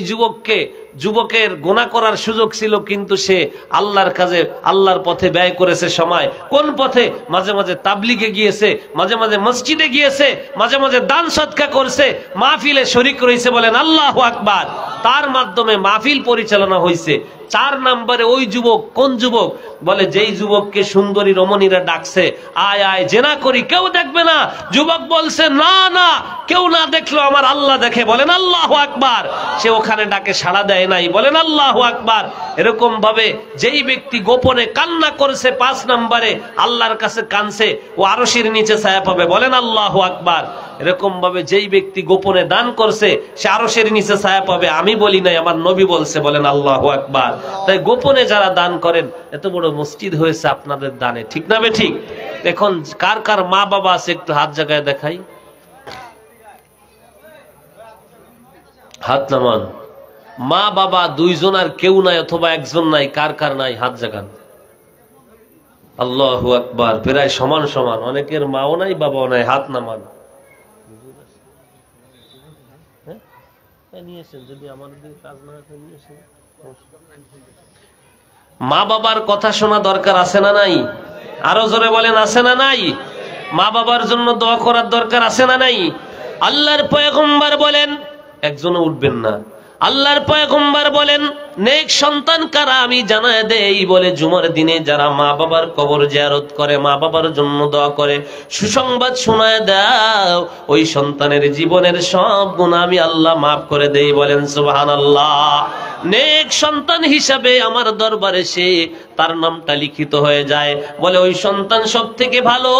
যুবকের গুনাহ করার সুযোগ ছিল কিন্তু সে আল্লাহর কাজে, আল্লাহর পথে ব্যয় করেছে সময়। কোন পথে? মাঝে মাঝে তাবলিগে গিয়েছে, মাঝে মাঝে মসজিদে গিয়েছে, মাঝে মাঝে দান সদকা করছে, মাহফিলে শরীক রয়েছে। বলেন আল্লাহু আকবার। তার মাধ্যমে মাহফিল পরিচালনা হয়েছে। 4 নম্বরে, ওই যুবক, কোন যুবক? বলে যেই যুবককে সুন্দরী রমণীরা ডাকছে, আয় আয় জেনা করি, কেউ দেখবে না। যুবক বলছে না না, কেউ না দেখলো আমার আল্লাহ দেখে। বলেন আল্লাহু আকবার। সে ওখানে ডাকে সাড়া দেয় নাই। বলেন আল্লাহু আকবার। এরকম ভাবে যেই ব্যক্তি গোপনে কান্না করেছে, 5 নম্বরে আল্লাহর কাছে কানছে, ও আরশের নিচে ছায়া পাবে। বলেন আল্লাহু আকবার। এরকম ভাবে যেই ব্যক্তি গোপনে দান করছে, সে আরশের নিচে ছায়া পাবে। আমি বলি নাই, আমার নবী বলছে। বলেন আল্লাহু আকবার। তাই গোপনে যারা দান করেন, এত বড় মসজিদ হয়েছে আপনাদের দানে, ঠিক না বে ঠিক? এখন কার কার মা বাবা আছে একটু হাত জায়গায় দেখাই, হাত নামান। মা বাবা 2 জন আর কেউ নাই, অথবা 1 জন নাই, কার কার নাই হাত জাগান। আল্লাহু আকবার। প্রায় সমান সমান, অনেকের মাও নাই বাবাও নাই, হাত নামান। মা বাবার কথা শোনা দরকার আছে না নাই? আরো জোরে বলেন আছে না নাই? মা বাবার জন্য দোয়া করার দরকার আছে না নাই? আল্লাহর পয়গম্বর বলেন, একজনও উঠবেন না, আল্লাহর পয়গম্বর বলেন নেক সন্তান কারা আমি জানায় দেই। বলে জুমার দিনে যারা মা বাবার কবর জিয়ারত করে, মা বাবার জন্য দোয়া করে, সুসংবাদ শোনায় দাও, ওই সন্তানের জীবনের সব গুনাহ আমি আল্লাহ মাফ করে দেই। বলেন সুবহানাল্লাহ। নেক সন্তান হিসাবে আমার দরবারে সে, তার নামটা লিখিত হয়ে যায়। বলে ওই সন্তান সব থেকে ভালো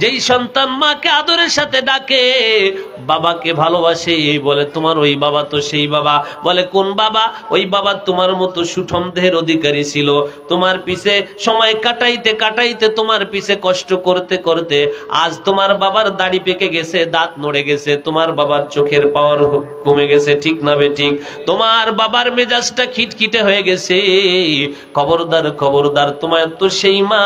যেই সন্তান মাকে আদরের সাথে ডাকে, বাবাকে ভালোবাসে। বলে তোমার ওই বাবা তো সেই বাবা। বলে কোন বাবা? ওই বাবা তোমার মতো সুঠম দেহের অধিকারী ছিল, তোমার পিছে সময় কাটাইতে কাটাইতে তোমার পিছে কষ্ট করতে করতে আজ তোমার বাবার দাড়ি পেকে গেছে, দাঁত নড়ে গেছে, তোমার বাবার চোখের পাওয়ার কমে গেছে, ঠিক না বেঠিক? তোমার বাবার মেজাজটা খিটখিটে হয়ে গেছে। খবরদার খবরদার, তোমার তো সেই মা,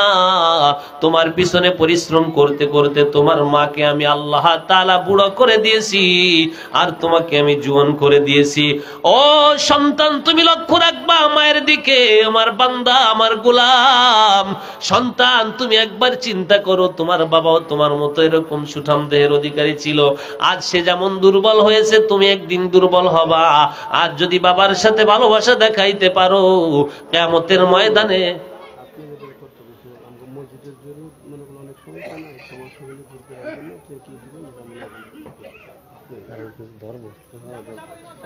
তোমার পিছনে পরিশ্রম করতে করতে তোমার মাকে আমি আল্লাহ তাআলা বুড়ো করে দিয়েছি, আর তোমাকে আমি জোয়ান করে দিয়েছি। ও সন্তান, তুমি লক্ষ্য রাখবা মায়ের দিকে, আমার বান্দা, আমার গোলাম। সন্তান, তুমি একবার চিন্তা করো, তোমার বাবাও তোমার মতো এরকম সুঠাম দেহের অধিকারী ছিল। আজ সে যেমন দুর্বল হয়েছে, তুমি একদিন দুর্বল হবা। আর যদি বাবার সাথে ভালোবাসা দেখাইতে পারো, কিয়ামতের ময়দানে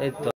এই তো